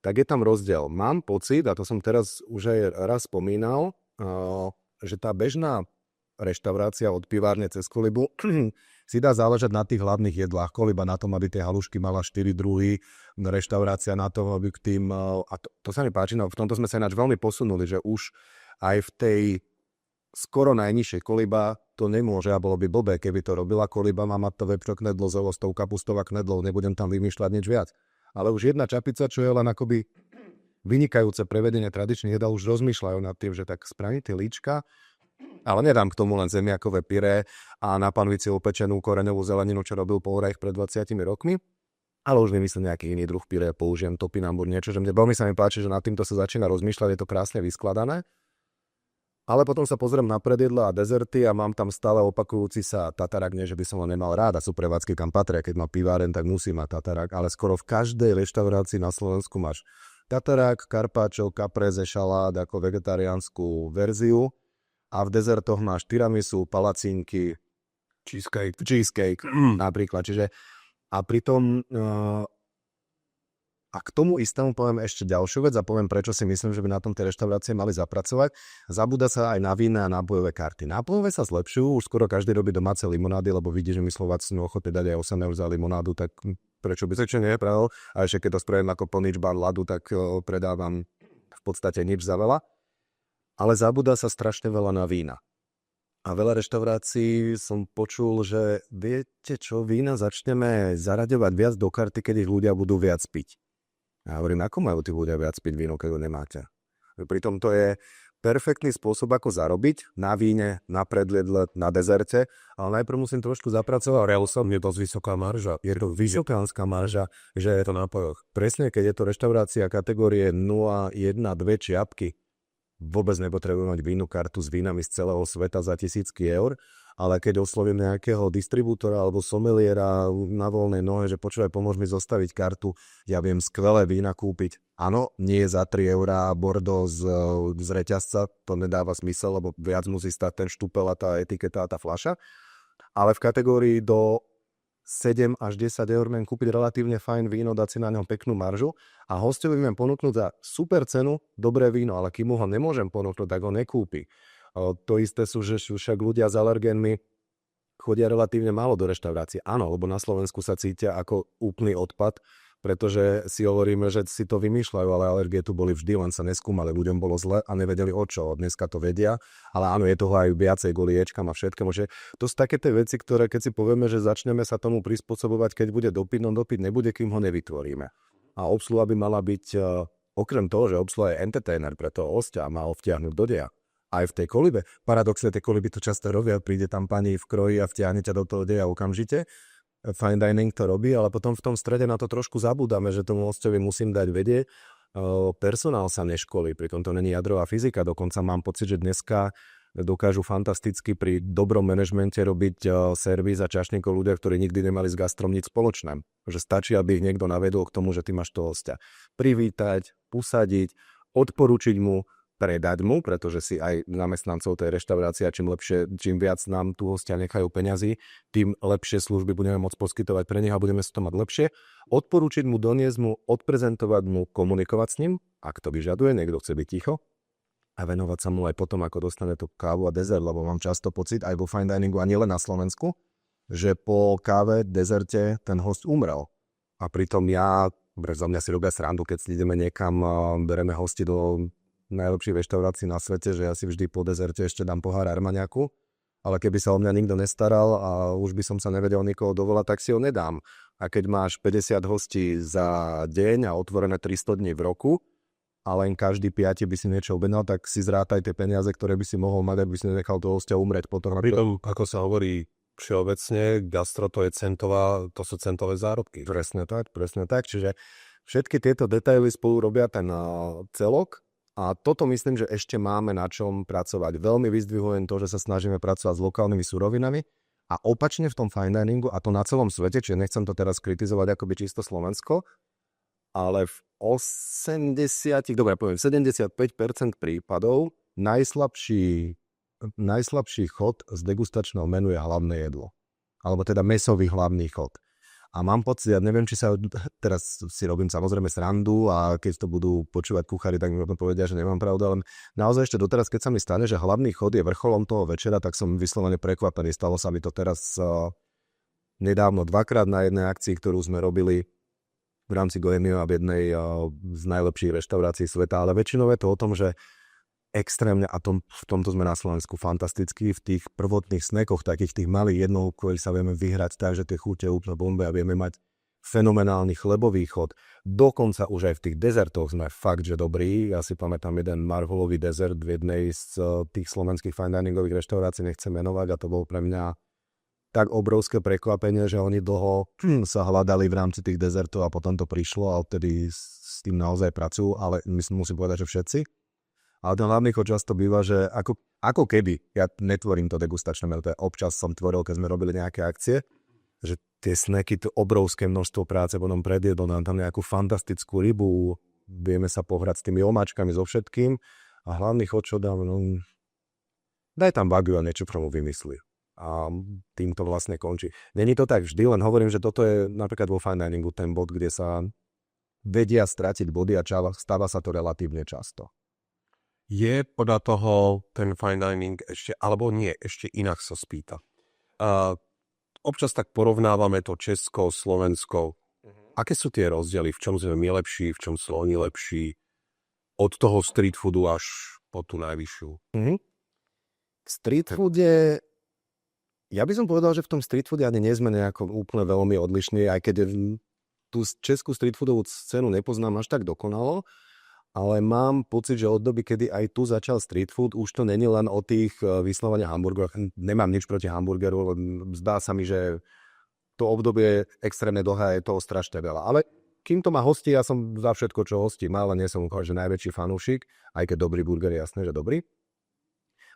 tak je tam rozdiel. Mám pocit, a to som teraz už aj raz spomínal, že tá bežná reštaurácia od pivárne cez Kolibu si dá záležať na tých hlavných jedlách. Koliba na tom, aby tie halušky mala 4 druhy, reštaurácia na tom, aby k tým... A to sa mi páči, no v tomto sme sa ináč veľmi posunuli, že už aj v tej skoro najnižšej Koliba to nemôže a bolo by blbé, keby to robila Koliba, má mať to vepřo knedlo s ovostou, kapustová knedlou, nebudem tam vymýšľať nič viac. Ale už jedna čapica, čo je len akoby vynikajúce prevedenie tradičných jedál, už rozmýšľajú nad tým, že tak spraví tie líčka, ale nedám k tomu len zemiakové pyré a na panvici upečenú koreňovú zeleninu, čo robil Paul Reich pred 20 rokmi, ale už vymyslím nejaký iný druh pyré, použijem topinambur, niečo, že mne veľmi sa mi páči, že nad týmto sa začína rozmýšľať, je to krásne vyskladané. Ale potom sa pozriem na predjedla a dezerty a mám tam stále opakujúci sa tatarák, nie že by som ho nemal rád, a sú prevádzky, kam patria. Keď má piváren, tak musí mať tatarák, ale skoro v každej reštaurácii na Slovensku máš tatarák, karpáčo, caprese, šalát ako vegetariánsku verziu a v dezertoch máš tiramisu, palacínky, cheesecake napríklad. Čiže a pritom a k tomu istému poviem ešte ďalšiu vec a poviem, prečo si myslím, že by na tom tie reštaurácie mali zapracovať. Zabúda sa aj na vína a nápojové karty. Nápojové sa zlepšujú, už skoro každý robí domáce limonády, lebo vidí, že my Slováci sú ochotní dať aj 8 eur za limonádu, tak prečo by sa čo nie je pravil? A ešte keď to spravím ako plný čbán ľadu, tak predávam v podstate nič za veľa. Ale zabúda sa strašne veľa na vína. A veľa reštaurácií som počul, že viete čo, vína začneme zaraďovať viac do karty, keď ich ľudia budú viac piť. Ja hovorím, ako majú tí ľudia viac piť víno, keď ho nemáte? Pritom to je perfektný spôsob, ako zarobiť na víne, na predjedle, na dezerte, ale najprv musím trošku zapracovať.
Relsom je dosť vysoká marža.
Je to vysokánska marža, že je to na nápojoch. Presne, keď je to reštaurácia kategórie 0, 1, 2 čiapky, vôbec nepotrebujem mať vínu kartu s vínami z celého sveta za tisícky eur, ale keď oslovím nejakého distribútora alebo someliera na voľnej nohe, že počúvaj, pomôž mi zostaviť kartu, ja viem skvelé vína kúpiť. Áno, nie za 3 eurá Bordeaux z reťazca, to nedáva zmysel, lebo viac musí stať ten štúpel a tá etiketa a tá fľaša, ale v kategórii do 7 až 10 eur viem kúpiť relatívne fajn víno, dať si na ňom peknú maržu a hostovi viem ponúknuť za super cenu dobré víno, ale kým mu ho nemôžem ponúknuť, tak ho nekúpi. To isté sú, že však ľudia s alergénmi chodia relatívne málo do reštaurácie. Áno, lebo na Slovensku sa cítia ako úplný odpad, pretože si hovoríme, že si to vymýšľajú, ale alergie tu boli vždy, len sa neskúmali, ľuďom bolo zle a nevedeli o čo. Dneska to vedia, ale áno, je toho aj viacej kvôli ječkám a všetkému. Že to sú také tie veci, ktoré keď si povieme, že začneme sa tomu prispôsobovať, keď bude dopyt, no dopyt nebude, kým ho nevytvoríme. A obsluha by mala byť, okrem toho, že obsluha je entertainer pre toho hostia, má ho vtiahnuť do deja. Aj v tej kolibe. Paradoxne tie koliby to často robia, príde tam pani v kroji a vtiahne ťa do toho deja okamžite. Fine dining to robí, ale potom v tom strede na to trošku zabúdame, že tomu hostovi musím dať vedieť. Personál sa neškolí, pritom to není jadrová fyzika, dokonca mám pocit, že dneska dokážu fantasticky pri dobrom manažmente robiť servis a čašníkov ľudia, ktorí nikdy nemali s gastrom nič spoločné. Že stačí, aby ich niekto navedol k tomu, že ty máš toho hostia privítať, usadiť, odporučiť mu, predať mu, pretože si aj zamestnancov tej reštaurácie, čím viac nám tu hostia nechajú peňazí, tým lepšie služby budeme môcť poskytovať pre nich a budeme si to mať lepšie. Odporúčiť mu, doniesť mu, odprezentovať mu, komunikovať s ním, ak to vyžaduje, niekto chce byť ticho a venovať sa mu aj potom, ako dostane tú kávu a dezert, lebo mám často pocit aj vo fine diningu a nielen na Slovensku, že po káve, dezerte ten host umrel. A pritom za mňa si robia srandu, keď ideme niekam, bereme hosti do najlepších reštaurácií na svete, že ja si vždy po dezerte ešte dám pohár armaniaku, ale keby sa o mňa nikto nestaral a už by som sa nevedel nikoho dovolať, tak si ho nedám. A keď máš 50 hostí za deň a otvorené 300 dní v roku a len každý 5 by si niečo objednal, tak si zrátaj tie peniaze, ktoré by si mohol mať, aby si nenechal toho hostia umrieť potom.
Pritom, ako sa hovorí všeobecne, gastro to sú centové zárobky.
Presne tak. Čiže všetky tieto detaily spolu robia ten celok. A toto myslím, že ešte máme na čom pracovať. Veľmi vyzdvihujem to, že sa snažíme pracovať s lokálnymi surovinami a opačne v tom fine diningu, a to na celom svete, čiže nechcem to teraz kritizovať ako by čisto Slovensko, ale v 75% prípadov najslabší chod z degustačného menu je hlavné jedlo. Alebo teda mäsový hlavný chod. A mám pocit, ja neviem, či sa, teraz si robím samozrejme srandu a keď to budú počúvať kuchári, tak mi potom povedia, že nemám pravdu, ale naozaj ešte doteraz, keď sa mi stane, že hlavný chod je vrcholom toho večera, tak som vyslovene prekvapený. Stalo sa mi to teraz nedávno dvakrát na jednej akcii, ktorú sme robili v rámci Goemio a v jednej z najlepších reštaurácií sveta, ale väčšinou je to o tom, že extrémne, a v tomto sme na Slovensku fantastickí, v tých prvotných snekoch, takých tých malých jednohúbkových sa vieme vyhrať tak, že tie chute úplne bombe a vieme mať fenomenálny chlebový chod. Dokonca už aj v tých dezertoch sme fakt, že dobrí. Ja si pamätám jeden marhulový dezert v jednej z tých slovenských fine diningových reštaurácií, nechcem menovať, a to bolo pre mňa tak obrovské prekvapenie, že oni dlho sa hľadali v rámci tých dezertov a potom to prišlo a odtedy s tým naozaj pracujú, ale musím povedať, že všetci. Ale ten hlavný chod často býva, že ako keby, ja netvorím to degustačné menu, občas som tvoril, keď sme robili nejaké akcie, že tie sneky, to obrovské množstvo práce, potom predjedol nám tam nejakú fantastickú rybu, vieme sa pohrať s tými omáčkami, so všetkým a hlavný chod, čo dám, daj tam wagyu a niečo k tomu vymyslí. A tým to vlastne končí. Není to tak vždy, len hovorím, že toto je napríklad vo fine diningu ten bod, kde sa vedia stratiť body a stáva sa to relatívne často.
Je podľa toho ten fine dining ešte, alebo nie, ešte inak sa spýta. Občas tak porovnávame to Česko, Slovensko. Aké sú tie rozdiely? V čom sme my lepší, v čom sú oni lepší? Od toho street foodu až po tú najvyššiu.
V street foode, ja by som povedal, že v tom street foode ani nie sme nejako úplne veľmi odlišní, aj keď tú českú street foodovú scénu nepoznám až tak dokonalo, ale mám pocit, že od doby, kedy aj tu začal street food, už to není len o tých vyslovene hamburgeroch. Nemám nič proti hamburgeru, zdá sa mi, že to obdobie je extrémne dlhé a je toho strašne veľa. Ale kým to má hostí, ja som za všetko, čo hostí má, ale nie som úplne, že najväčší fanúšik, aj keď dobrý burger je jasné, že dobrý.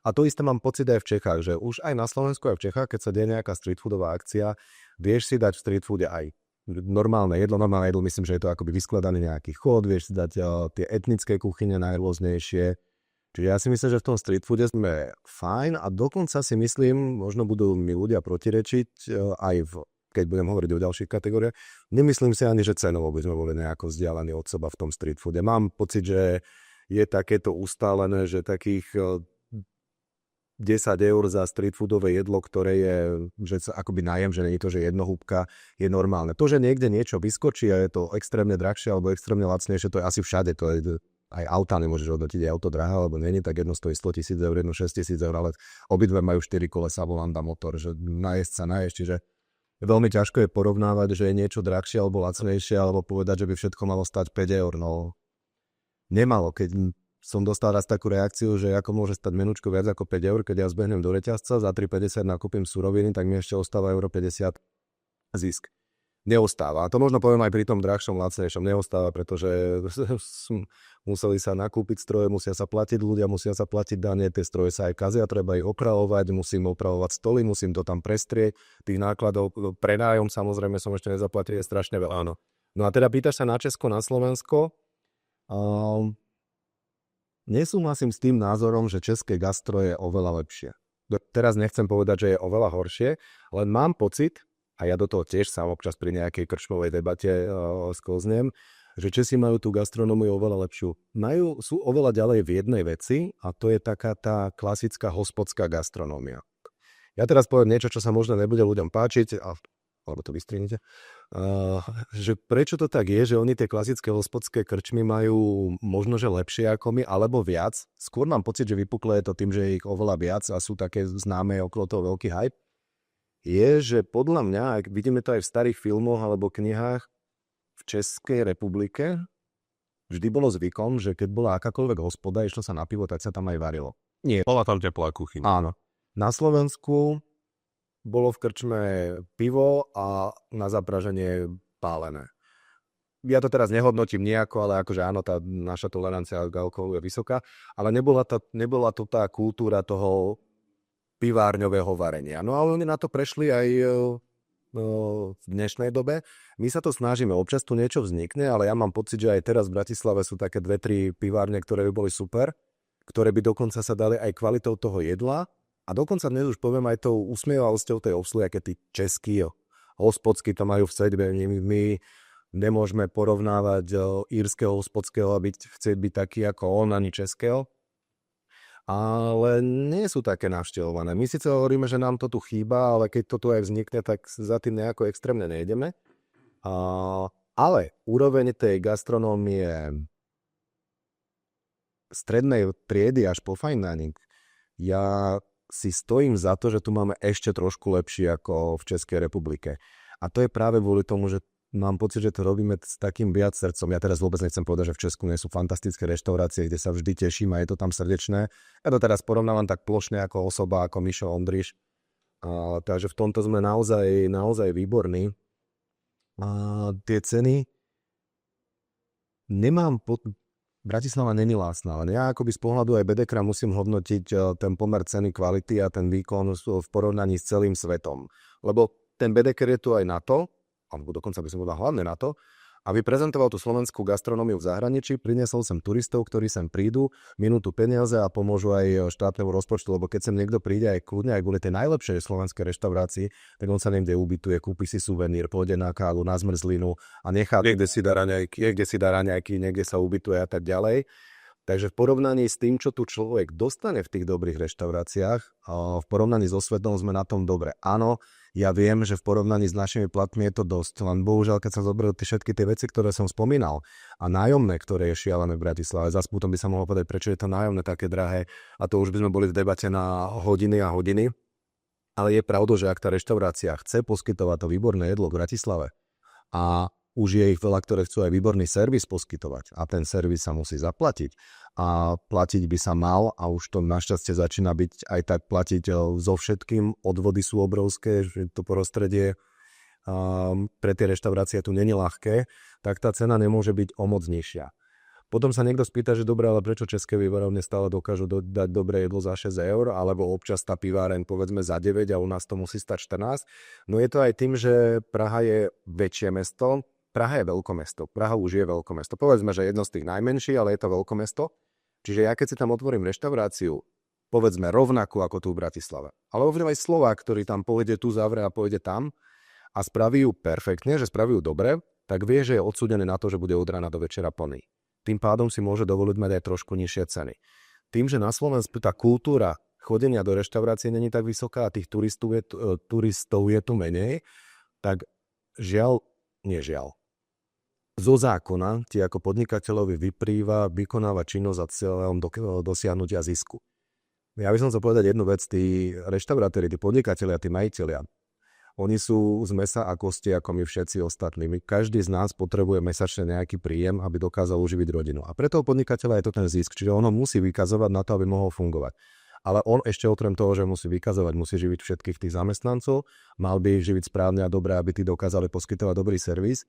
A to isté mám pocit aj v Čechách, že už aj na Slovensku, aj v Čechách, keď sa deje nejaká street foodová akcia, vieš si dať v street foode aj normálne jedlo, myslím, že je to akoby vyskladaný nejaký chod, vieš si dať tie etnické kuchyne najrôznejšie. Čiže ja si myslím, že v tom street foode sme fajn a dokonca si myslím, možno budú mi ľudia protirečiť aj keď budem hovoriť o ďalších kategóriách, nemyslím si ani, že cenovo by sme boli nejako vzdialení od seba v tom street foode. Mám pocit, že je takéto ustálené, že takých 10 eur za street foodové jedlo, ktoré je, že sa akoby nájem, že nie je to, že jednohúbka, je normálne. To, že niekde niečo vyskočí a je to extrémne drahšie alebo extrémne lacnejšie, to je asi všade. To je, aj auta nemôžeš hodnotiť, je auto drahé, alebo nie, tak jedno stojí 100 000 eur, jedno 6 000 eur, ale obidve majú 4 kolesa, volanda, motor, že najesť sa, čiže veľmi ťažko je porovnávať, že je niečo drahšie alebo lacnejšie, alebo povedať, že by všetko malo stať 5 eur. No, nemalo, keď som dostal raz takú reakciu, že ako môže stať menučko viac ako 5 eur, keď ja zbehnem do reťazca, za 3,50 nakúpim suroviny, tak mi ešte ostáva 1,50 € zisk. Neostáva. A to možno poviem aj pri tom drahšom, lacnejšom. Neostáva, pretože museli sa nakúpiť stroje, musia sa platiť ľudia, musia sa platiť dane, tie stroje sa aj kazia, treba ich opravovať, musím opravovať stoly, musím to tam prestrieť. Tých nákladov, prenájom samozrejme som ešte nezaplatil, je strašne veľa. Áno. No a teda pýtaš sa na Česko, na Slovensko. Nesúhlasím s tým názorom, že české gastro je oveľa lepšie. Teraz nechcem povedať, že je oveľa horšie, len mám pocit, a ja do toho tiež sám občas pri nejakej krčmovej debate sklznem, že Česi majú tú gastronómiu oveľa lepšiu. Sú oveľa ďalej v jednej veci a to je taká tá klasická hospodská gastronómia. Ja teraz poviem niečo, čo sa možno nebude ľuďom páčiť, alebo to vystrihnete, že prečo to tak je, že oni tie klasické hospodské krčmy majú možno, že lepšie ako my, alebo viac. Skôr mám pocit, že vypuklo je to tým, že je ich oveľa viac a sú také známe okolo toho veľký hype. Je, že podľa mňa, ak vidíme to aj v starých filmoch alebo knihách, v Českej republike vždy bolo zvykom, že keď bola akákoľvek hospoda, išlo sa na pivo, tak sa tam aj varilo.
Nie, bola tam teplá kuchyňa.
Áno. Na Slovensku bolo v krčme pivo a na zapraženie pálené. Ja to teraz nehodnotím nejako, ale akože áno, tá naša tolerancia k alkoholu je vysoká, ale nebola to tá kultúra toho pivárňového varenia. No ale oni na to prešli aj v dnešnej dobe. My sa to snažíme, občas tu niečo vznikne, ale ja mám pocit, že aj teraz v Bratislave sú také 2-3 pivárne, ktoré by boli super, ktoré by dokonca sa dali aj kvalitou toho jedla. A dokonca dnes už poviem aj tou usmievalosťou tej obsluhy, aké tí českí, hospodskí to majú v sebe. My nemôžeme porovnávať írskeho hospodského a chcieť byť taký ako on, ani českého. Ale nie sú také navštevované. My síce hovoríme, že nám to tu chýba, ale keď to tu aj vznikne, tak za tým nejako extrémne nejdeme. Ale úroveň tej gastronómie strednej triedy až po fine dining, ja si stojím za to, že tu máme ešte trošku lepšie ako v Českej republike. A to je práve kvôli tomu, že mám pocit, že to robíme s takým viac srdcom. Ja teraz vôbec nechcem povedať, že v Česku nie sú fantastické reštaurácie, kde sa vždy teším a je to tam srdečné. Ja to teraz porovnávam tak plošne ako osoba, ako Mišo Ondriš. Takže v tomto sme naozaj výborní. Tie ceny Bratislava není lacná, len ja akoby z pohľadu aj BDK musím hodnotiť ten pomer ceny, kvality a ten výkon v porovnaní s celým svetom. Lebo ten BDK je tu aj na to, alebo dokonca by som povedal hlavne na to, aby prezentoval tú slovenskú gastronómiu v zahraničí, priniesol sem turistov, ktorí sem prídu, minú tu peniaze a pomôžu aj štátnemu rozpočtu, lebo keď sem niekto príde aj kľudne aj kvôli tej najlepšej slovenskej reštaurácii, tak on sa niekde ubytuje, kúpi si suvenír, pôjde na kávu, na zmrzlinu a nechá niekde si dá raňajky, niekde sa ubytuje a tak ďalej. Takže v porovnaní s tým, čo tu človek dostane v tých dobrých reštauráciách, v porovnaní so svetom sme na tom dobre. Áno, ja viem, že v porovnaní s našimi platmi je to dosť, len bohužiaľ, keď sa zoberú všetky tie veci, ktoré som spomínal a nájomné, ktoré je šialené v Bratislave, zas potom by sa mohol povedať, prečo je to nájomné také drahé a to už by sme boli v debate na hodiny a hodiny. Ale je pravda, že ak tá reštaurácia chce poskytovať to výborné jedlo v Bratislave a už je ich veľa, ktoré chcú aj výborný servis poskytovať a ten servis sa musí zaplatiť a platiť by sa mal a už to našťastie začína byť aj tak platiť so všetkým, odvody sú obrovské, že to prostredie pre tie reštaurácie tu není ľahké, tak tá cena nemôže byť o moc nižšia. Potom sa niekto spýta, že dobre, ale prečo české vývarovne stále dokážu dať dobré jedlo za 6 eur, alebo občas tá piváreň povedzme za 9 a u nás to musí stať 14. No je to aj tým, že Praha je väčšie mesto. Praha je veľkomesto. Praha už je veľkomesto. Povedzme, že jedno z tých najmenších, ale je to veľkomesto. Čiže ja keď si tam otvorím reštauráciu, povedzme rovnakú ako tu v Bratislave, ale ovšem aj Slovák, ktorý tam pôjde tu zavre a pôjde tam a spraví ju perfektne, že spraví ju dobre, tak vie, že je odsúdený na to, že bude od rána do večera plný. Tým pádom si môže dovoliť mať aj trošku nižšie ceny. Tým, že na Slovensku tá kultúra chodenia do reštaurácie není tak vysoká a tých turistov je tu menej, tak nežiaľ. Zo zákona ti ako podnikateľovi vyplýva vykonávať činnosť za cieľom dosiahnutia zisku. Ja by som chcel povedať jednu vec, tí reštaurátori, tí podnikatelia, tí majitelia, oni sú z mesa a kosti ako my všetci ostatní. Každý z nás potrebuje mesačne nejaký príjem, aby dokázal uživiť rodinu. A pre toho podnikateľa je to ten zisk, čiže on ho musí vykazovať na to, aby mohol fungovať. Ale on ešte okrem toho, že musí vykazovať, musí živiť všetkých tých zamestnancov, mal by ich živiť správne a dobre, aby tí dokázali poskytovať dobrý servis.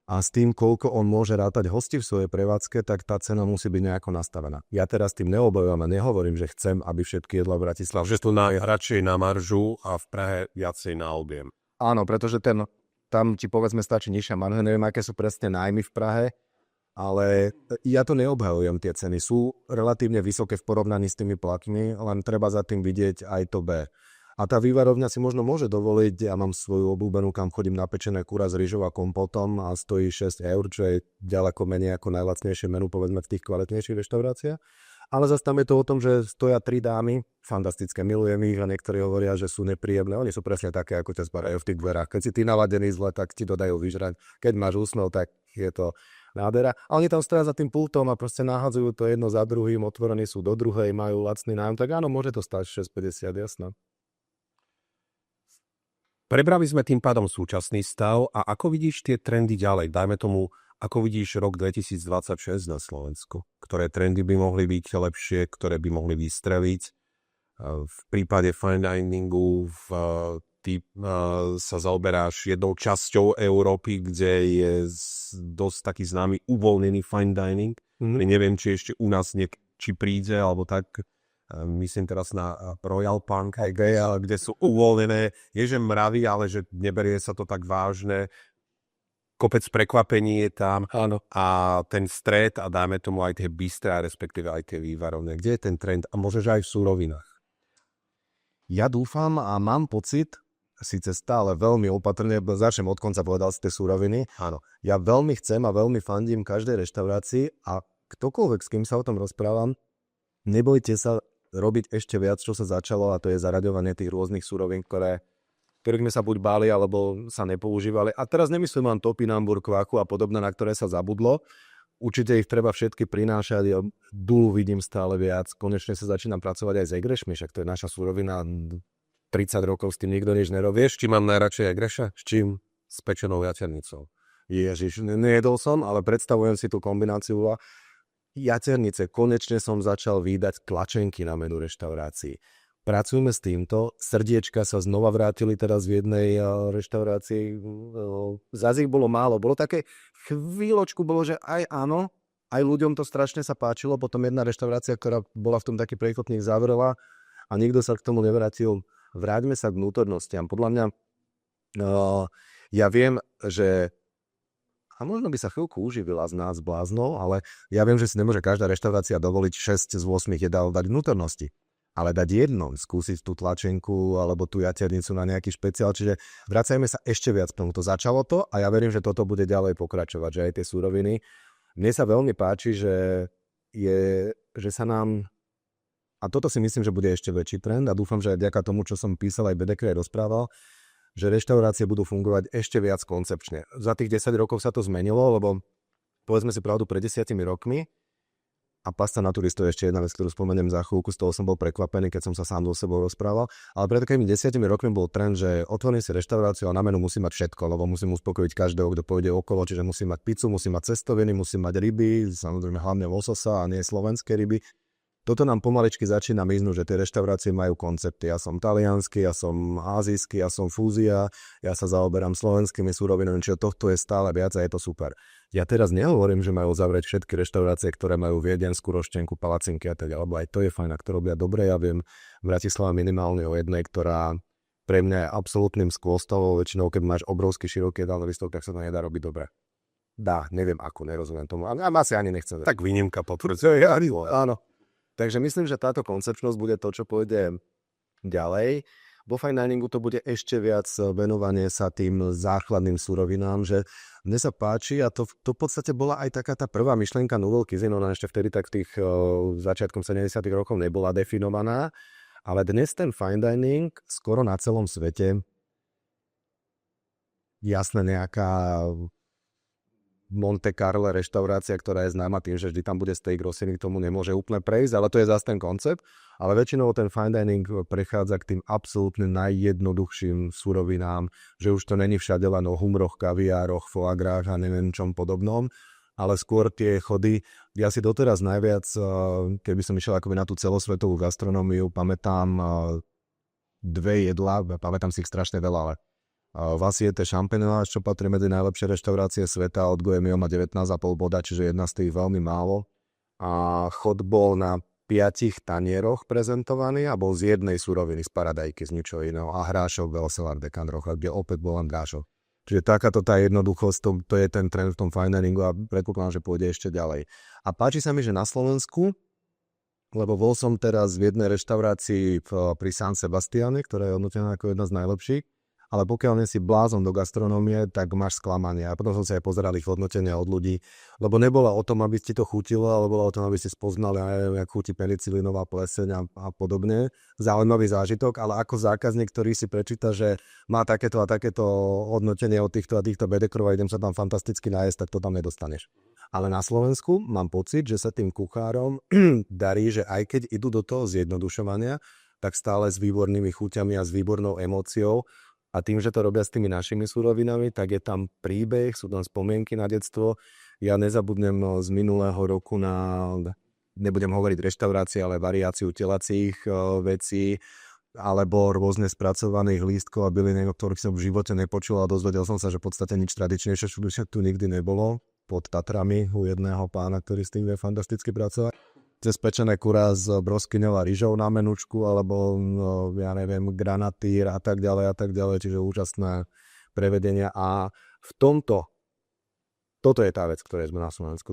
A s tým, koľko on môže rátať hostí v svojej prevádzke, tak tá cena musí byť nejako nastavená. Ja teraz tým neobojujem a nehovorím, že chcem, aby všetky jedlá v Bratislave.
Že tu radšej na maržu a v Prahe viacej na objem.
Áno, pretože tam ti povedzme stačí nižšia marža, neviem, aké sú presne nájmy v Prahe, ale ja to neobhajujem, tie ceny sú relatívne vysoké v porovnaní s tými platmi, len treba za tým vidieť aj to B. A tá vývarovňa si možno môže dovoliť, ja mám svoju obľúbenú, kam chodím na pečené kura s rýžou a kompotom a stojí 6 eur, čo je ďaleko menej ako najlacnejšie menu, povedzme v tých kvalitnejších reštauráciách. Ale zase tam je to o tom, že stoja 3 dámy, fantastické, milujem ich a niektorí hovoria, že sú nepríjemné. Oni sú presne také, ako ťa zbarajú v tých dverách. Keď si ty naladený zle, tak ti dodajú vyžrať. Keď máš úsmev, tak je to nádhera. A oni tam stoja za tým pultom a proste nahadzujú to jedno za druhým, otvorení sú do druhej, majú lacný nájom, tak áno, môže to stať 6,50, jasné.
Prebrali sme tým pádom súčasný stav a ako vidíš tie trendy ďalej? Dajme tomu, ako vidíš rok 2026 na Slovensku? Ktoré trendy by mohli byť lepšie, ktoré by mohli vystreliť? V prípade fine diningu ty sa zaoberáš jednou časťou Európy, kde je dosť taký známy uvoľnený fine dining. Neviem, či ešte u nás či príde, alebo tak. Myslím teraz na Royal Punk, kde sú uvoľnené, je že mravy, ale že neberie sa to tak vážne. Kopec prekvapení je tam.
Áno.
A ten stred a dáme tomu aj tie bistré, respektíve aj tie vývarovné. Kde je ten trend? A môžeš aj v súrovinách.
Ja dúfam a mám pocit, síce stále veľmi opatrne, začnem od konca, povedal si tie súroviny.
Áno.
Ja veľmi chcem a veľmi fandím každej reštaurácii a ktokoľvek, s kým sa o tom rozprávam, nebojte sa robiť ešte viac, čo sa začalo, a to je zaraďovanie tých rôznych surovín, ktorých sme sa buď báli, alebo sa nepoužívali. A teraz nemyslím len topinambur, kvaku a podobné, na ktoré sa zabudlo. Určite ich treba všetky prinášať. Ja dulu vidím stále viac. Konečne sa začínam pracovať aj s egrešmi, však to je naša surovina. 30 rokov s tým nikto nič nerobieš.
Či mám najradšej egreša?
S čím?
S pečenou jaternicou.
Ježiš, nejedol som, ale predstavujem si tú kombináciu. Jaternice, konečne som začal vídať tlačenky na menu reštaurácií. Pracujeme s týmto, srdiečka sa znova vrátili teraz v jednej reštaurácii. Zas ich bolo málo, bolo také chvíľočku, bolo, že aj áno, aj ľuďom to strašne sa páčilo, potom jedna reštaurácia, ktorá bola v tom taký priekopník, zavrela a nikto sa k tomu nevrátil. Vráťme sa k vnútornostiam. Podľa mňa, ja viem, že a možno by sa chvíľku uživila z nás bláznov, ale ja viem, že si nemôže každá reštaurácia dovoliť 6 z 8 jedál dať vnútornosti. Ale dať jedno, skúsiť tú tlačenku alebo tú jaternicu na nejaký špeciál, čiže vracajme sa ešte viac k tomu. To začalo to a ja verím, že toto bude ďalej pokračovať, že aj tie suroviny. Mne sa veľmi páči, že sa nám, a toto si myslím, že bude ešte väčší trend a dúfam, že aj vďaka tomu, čo som písal, aj Bedeker rozprával, že reštaurácie budú fungovať ešte viac koncepčne. Za tých 10 rokov sa to zmenilo, lebo povedzme si pravdu, pred 10 rokmi, a pasta na turistov je ešte jedna vec, ktorú spomeniem za chvíľku, z toho som bol prekvapený, keď som sa sám so sebou rozprával, ale pred takými 10 rokmi bol trend, že otvorím si reštauráciu a na menu musí mať všetko, lebo musím uspokojiť každého, kto pôjde okolo, čiže musí mať pizzu, musí mať cestoviny, musí mať ryby, samozrejme hlavne lososa a nie slovenské ryby. toto nám pomaličky začína miznúť, že tie reštaurácie majú koncepty. Ja som taliansky, ja som ázijský, ja som fúzia, ja sa zaoberám slovenskými surovinami, čiže tohto je stále viac a je to super. Ja teraz nehovorím, že majú zavrieť všetky reštaurácie, ktoré majú viedenskú roštenku, palacinky a tak ďalej, lebo aj to je fajn, ak to robia dobre. Ja viem v Bratislave minimálne o jednej, ktorá pre mňa je absolútnym skvostom, väčšinou keď máš obrovský široký jedálny listok, tak sa to nedá robiť dobre. Dá, neviem ako, nerozumiem tomu. A asi ani nechcem.
Tak výnimka potvrdzuje.
Áno. Takže myslím, že táto koncepčnosť bude to, čo pôjde ďalej. Vo fine diningu to bude ešte viac venovanie sa tým základným surovinám, že mne sa páči a to v podstate bola aj taká tá prvá myšlienka Nouvelle Cuisine, ona ešte vtedy tak v tých začiatkom 70. rokov nebola definovaná, ale dnes ten fine dining skoro na celom svete, jasné nejaká Monte Carlo reštaurácia, ktorá je známa tým, že vždy tam bude steak rosiny, k tomu nemôže úplne prejsť, ale to je zase ten koncept. Ale väčšinou ten fine dining prechádza k tým absolútne najjednoduchším surovinám, že už to není všade len o humroch, kaviároch, foie gras a neviem čom podobnom, ale skôr tie chody. Ja si doteraz najviac, keby som išiel akoby na tú celosvetovú gastronómiu, pamätám dve jedlá, pamätám si ich strašne veľa, ale Vassiete Champenoise, čo patrí medzi najlepšie reštaurácie sveta, od Goemio má 19,5 boda, čiže jedna z tých veľmi málo. A chod bol na 5 tanieroch prezentovaný a bol z jednej suroviny, z paradajky, z ničoho iného. A hrášok Velselar Decanroch, kde opäť bol len hrášok. Čiže takáto tá jednoduchosť, to je ten trend v tom fine diningu a predpokladám, že pôjde ešte ďalej. A páči sa mi, že na Slovensku, lebo bol som teraz v jednej reštaurácii pri San Sebastiane, ktorá je hodnotená ako jedna z najlepších, ale pokiaľ nie si blázon do gastronómie, tak máš sklamanie. A potom som si aj pozeral ich hodnotenia od ľudí, lebo nebola o tom, aby ti to chutilo, ale bola o tom, aby si spoznali, jak chutí penicilinová pleseň a podobne. Zaujímavý zážitok, ale ako zákazník, ktorý si prečíta, že má takéto a takéto hodnotenie od týchto a týchto bedekrov a idem sa tam fantasticky nájsť, tak to tam nedostaneš. Ale na Slovensku mám pocit, že sa tým kuchárom darí, že aj keď idú do toho zjednodušovania, tak stále s výbornými chuťami a s výbornou emóciou. A tým, že to robia s tými našimi surovinami, tak je tam príbeh, sú tam spomienky na detstvo. Ja nezabudnem z minulého roku na, nebudem hovoriť reštaurácie, ale variáciu telacích vecí, alebo rôzne spracovaných lístkov a byliniek, o ktorých som v živote nepočul a dozvedel som sa, že v podstate nič tradičnejšie tu nikdy nebolo. Pod Tatrami u jedného pána, ktorý s tým vie fantasticky pracovať. Cez pečené kurá s broskyňou a rýžou na menučku, alebo ja neviem, granatýr a tak ďalej, čiže úžasné prevedenia. A v toto je tá vec, ktorej sme na Slovensku.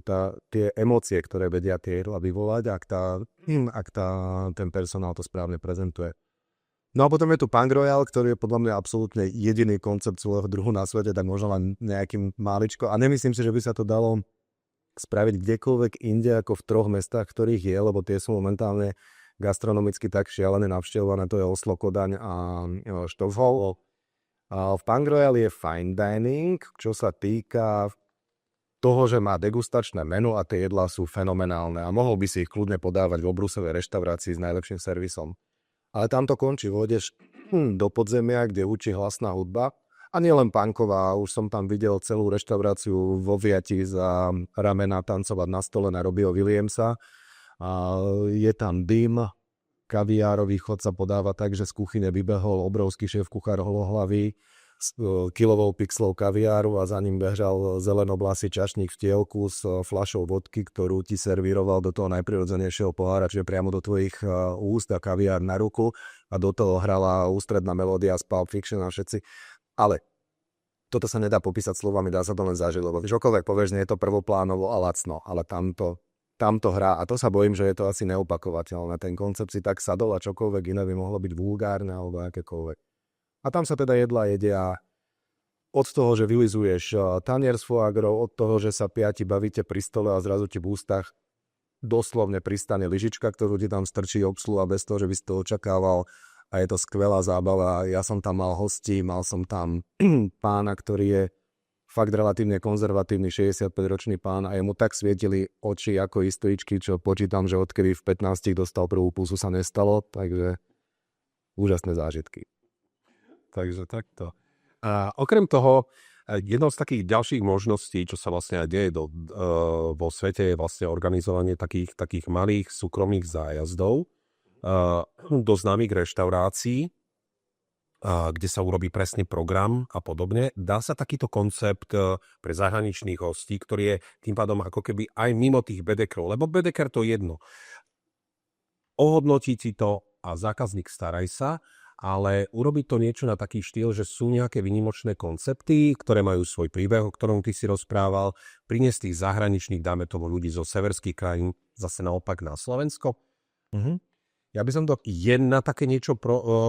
Tie emócie, ktoré vedia tie jedlá vyvolať, ak ten personál to správne prezentuje. No a potom je tu Punk Royal, ktorý je podľa mňa absolútne jediný koncept svojho druhu na svete, tak možno len nejakým máličko. A nemyslím si, že by sa to dalo spraviť kdekoľvek inde ako v 3 mestách, ktorých je, lebo tie sú momentálne gastronomicky tak šialené navštevované, to je Oslo, Kodaň a Štokholm. V Punk Royal je fine dining, čo sa týka toho, že má degustačné menu a tie jedlá sú fenomenálne a mohol by si ich kľudne podávať v obrusovej reštaurácii s najlepším servisom. Ale tam to končí, vôjdeš do podzemia, kde učí hlasná hudba. A nielen punková, už som tam videl celú reštauráciu vo Viati za ramena tancovať na stole na Robbieho Williamsa. A je tam dym, kaviárový chod sa podáva tak, že z kuchyne vybehol obrovský šéf kuchár holohlavý s kilovou pixlou kaviáru a za ním bežal zelenoblasý čašník v tielku s fľašou vodky, ktorú ti servíroval do toho najprirodzenejšieho pohára, čiže priamo do tvojich úst a kaviár na ruku a do toho hrala ústredná melódia z Pulp Fiction a všetci. Ale toto sa nedá popísať slovami, dá sa to len zažiť, lebo čokoľvek povieš, nie je to prvoplánovo a lacno, ale tamto hrá a to sa bojím, že je to asi neopakovateľné. Ten koncept si tak sadol a čokoľvek iné by mohlo byť vulgárne alebo akékoľvek. A tam sa teda jedlá jedia od toho, že vylizuješ tanier s foie gras, od toho, že sa 5 bavíte pri stole a zrazu ti v ústach doslovne pristane lyžička, ktorú ti tam strčí obsluha bez toho, že by si to očakával. A je to skvelá zábava. Ja som tam mal hostí, mal som tam pána, ktorý je fakt relatívne konzervatívny, 65-ročný pán a jemu tak svietili oči ako istoičky, čo počítam, že odkedy v 15 dostal prvú pulsu sa nestalo, takže úžasné zážitky.
Takže takto. A okrem toho, Jednou z takých ďalších možností, čo sa vlastne aj deje vo svete, je vlastne organizovanie takých malých súkromných zájazdov do známych reštaurácií, kde sa urobí presný program a podobne. Dá sa takýto koncept pre zahraničných hostí, ktorý je tým pádom ako keby aj mimo tých bedekerov, lebo bedeker to je jedno. Ohodnotiť si to a zákazník staraj sa, ale urobiť to niečo na taký štýl, že sú nejaké výnimočné koncepty, ktoré majú svoj príbeh, o ktorom ty si rozprával, priniesť tých zahraničných, dáme tomu ľudí zo severských krajín, zase naopak na Slovensko. Ja by som to... Je na také niečo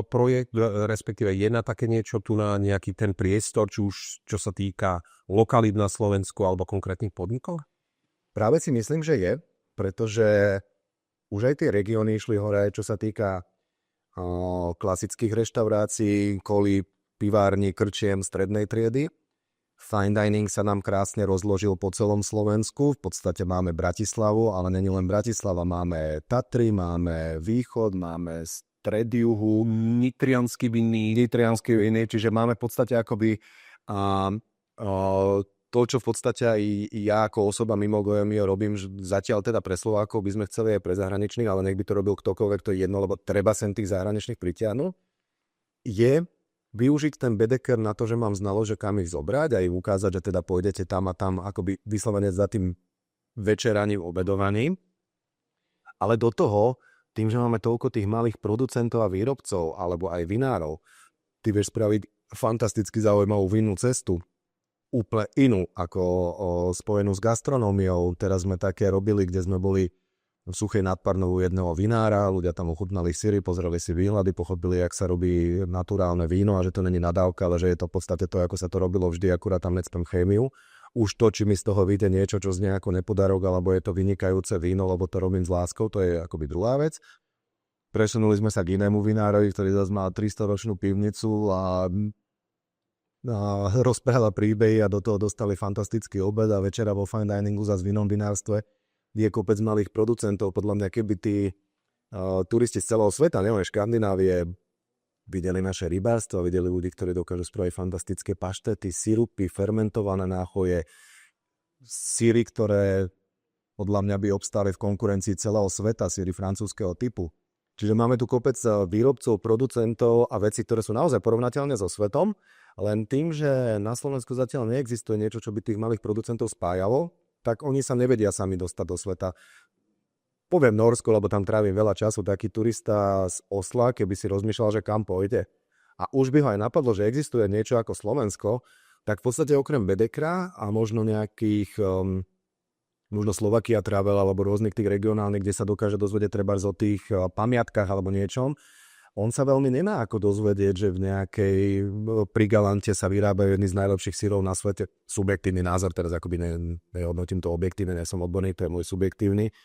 projekt, respektíve je na také niečo tu na nejaký ten priestor, či už čo sa týka lokalít na Slovensku alebo konkrétnych podnikov?
Práve si myslím, že je, pretože už aj tie regióny išli hore, čo sa týka klasických reštaurácií, kolí, pivární, krčiem strednej triedy. Fine dining sa nám krásne rozložil po celom Slovensku. V podstate máme Bratislavu, ale není len Bratislava. Máme Tatry, máme Východ, máme stred juhu,
Nitriansky vinný,
čiže máme v podstate akoby to, čo v podstate aj ja ako osoba mimo Goemio robím, zatiaľ teda pre Slovákov by sme chceli aj pre zahraničných, ale nech by to robil ktokoľvek, to je jedno, lebo treba sem tých zahraničných pritiahnuť, je využiť ten bedeker na to, že mám znalosť, že kam ich zobrať a im ukázať, že teda pôjdete tam a tam akoby vyslovene za tým večeraním, obedovaním. Ale do toho, tým, že máme toľko tých malých producentov a výrobcov, alebo aj vinárov, ty vieš spraviť fantasticky zaujímavú vinnú cestu, úplne inú, ako spojenú s gastronómiou. Teraz sme také robili, kde sme boli v Suchej nad Parnou jedného vinára, ľudia tam ochutnali syry, pozreli si výhľady, pochopili, jak sa robí naturálne víno a že to není nadávka, ale že je to v podstate to, ako sa to robilo vždy, akurát tam necpem chémiu. Už to, či mi z toho vyjde niečo, čo znie ako nepodarok, alebo je to vynikajúce víno, lebo to robím s láskou, to je akoby druhá vec. Presunuli sme sa k inému vinárovi, ktorý zase má 300-ročnú pivnicu a rozprávala príbehy a do toho dostali fantastický obed a večera vo fine diningu zase v inom vinárstve je kopec malých producentov. Podľa mňa, keby tí turisti z celého sveta, neviem, Škandinávie, videli naše rybárstvo, videli ľudí, ktorí dokážu spraviť fantastické paštety, sirupy, fermentované náchoje, syry, ktoré podľa mňa by obstáli v konkurencii celého sveta, syry francúzskeho typu. Čiže máme tu kopec výrobcov, producentov a veci, ktoré sú naozaj porovnateľné so svetom, len tým, že na Slovensku zatiaľ neexistuje niečo, čo by tých malých producentov spájalo, tak oni sa nevedia sami dostať do sveta. Poviem Norsko, lebo tam trávim veľa času, taký turista z Osla, keby si rozmýšľal, že kam pôjde. A už by ho aj napadlo, že existuje niečo ako Slovensko, tak v podstate okrem Bedekra a možno nejakých, možno Slovakia Travel alebo rôznych tých regionálnych, kde sa dokáže dozvedieť treba o tých pamiatkách alebo niečom, on sa veľmi nemá ako dozvedieť, že v nejakej pri Galante sa vyrábajú jedni z najlepších syrov na svete. Subjektívny názor, teraz akoby nehodnotím to objektívne, nie som odborný, to je môj subjektívny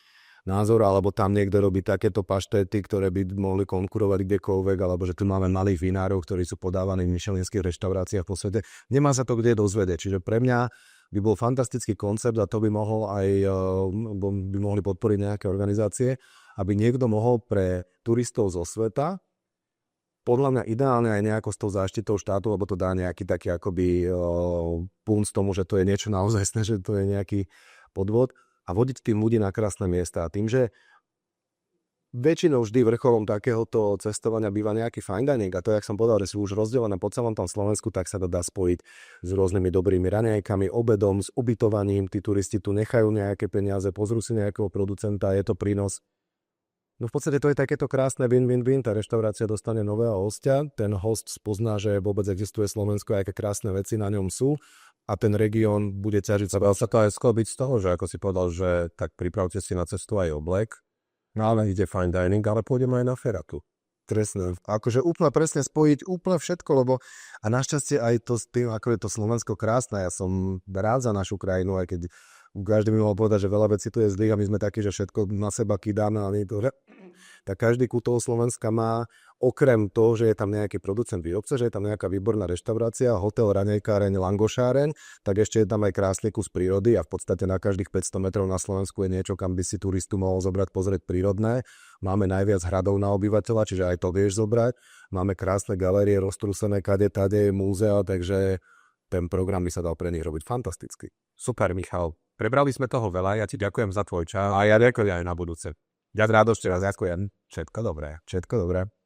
názor, alebo tam niekto robí takéto paštety, ktoré by mohli konkurovať kdekoľvek, alebo že tu máme malých vinárov, ktorí sú podávaní v michelinských reštauráciách po svete. Nemá sa to kde dozvedieť, čiže pre mňa by bol fantastický koncept a to by mohol aj, by mohli podporiť nejaké organizácie, aby niekto mohol pre turistov zo sveta, podľa mňa ideálne aj nejako s tou záštitou štátu, lebo to dá nejaký taký akoby punc tomu, že to je niečo naozajstné, že to je nejaký podvod a vodiť tým ľudí na krásne miesta. A tým, že väčšinou vždy vrcholom takéhoto cestovania býva nejaký fine dining a to, jak som povedal, že sú už rozdelené po celom tom Slovensku, tak sa to dá spojiť s rôznymi dobrými raňajkami, obedom, s ubytovaním. Tí turisti tu nechajú nejaké peniaze, pozrú si nejakého producenta, je to prínos. No v podstate to je takéto krásne win-win-win, tá reštaurácia dostane nového hostia, ten host spozná, že vôbec existuje Slovensko a aké krásne veci na ňom sú a ten región bude ťažiť sa.
Dá sa to aj sklobiť z toho, že ako si povedal, že tak pripravte si na cestu aj oblek, no ale ide fine dining, ale pôjdeme aj na feratu.
Presne, akože úplne presne spojiť úplne všetko, lebo a našťastie aj to s tým, ako je to Slovensko krásne, ja som rád za našu krajinu, aj keď každý by mohol povedať, že veľa vecí tu je zlých a my sme takí, že všetko na seba kydáme, ale to, tak každý kút toho Slovenska má, okrem toho, že je tam nejaký producent, výrobca, že je tam nejaká výborná reštaurácia, hotel, raňajkáreň, langošáreň, tak ešte je tam aj krásny kus prírody a v podstate na každých 500 metrov na Slovensku je niečo, kam by si turistu mohol zobrať pozrieť prírodné. Máme najviac hradov na obyvateľa, čiže aj to vieš zobrať. Máme krásne galérie, roztrúsené kade tade, múzea, takže ten program by sa dal pre nich robiť fantasticky.
Super, Michal. Prebrali sme toho veľa, ja ti ďakujem za tvoj čas.
A ja ďakujem aj na budúce.
Ja rád ešte raz ďakujem.
Všetko dobré.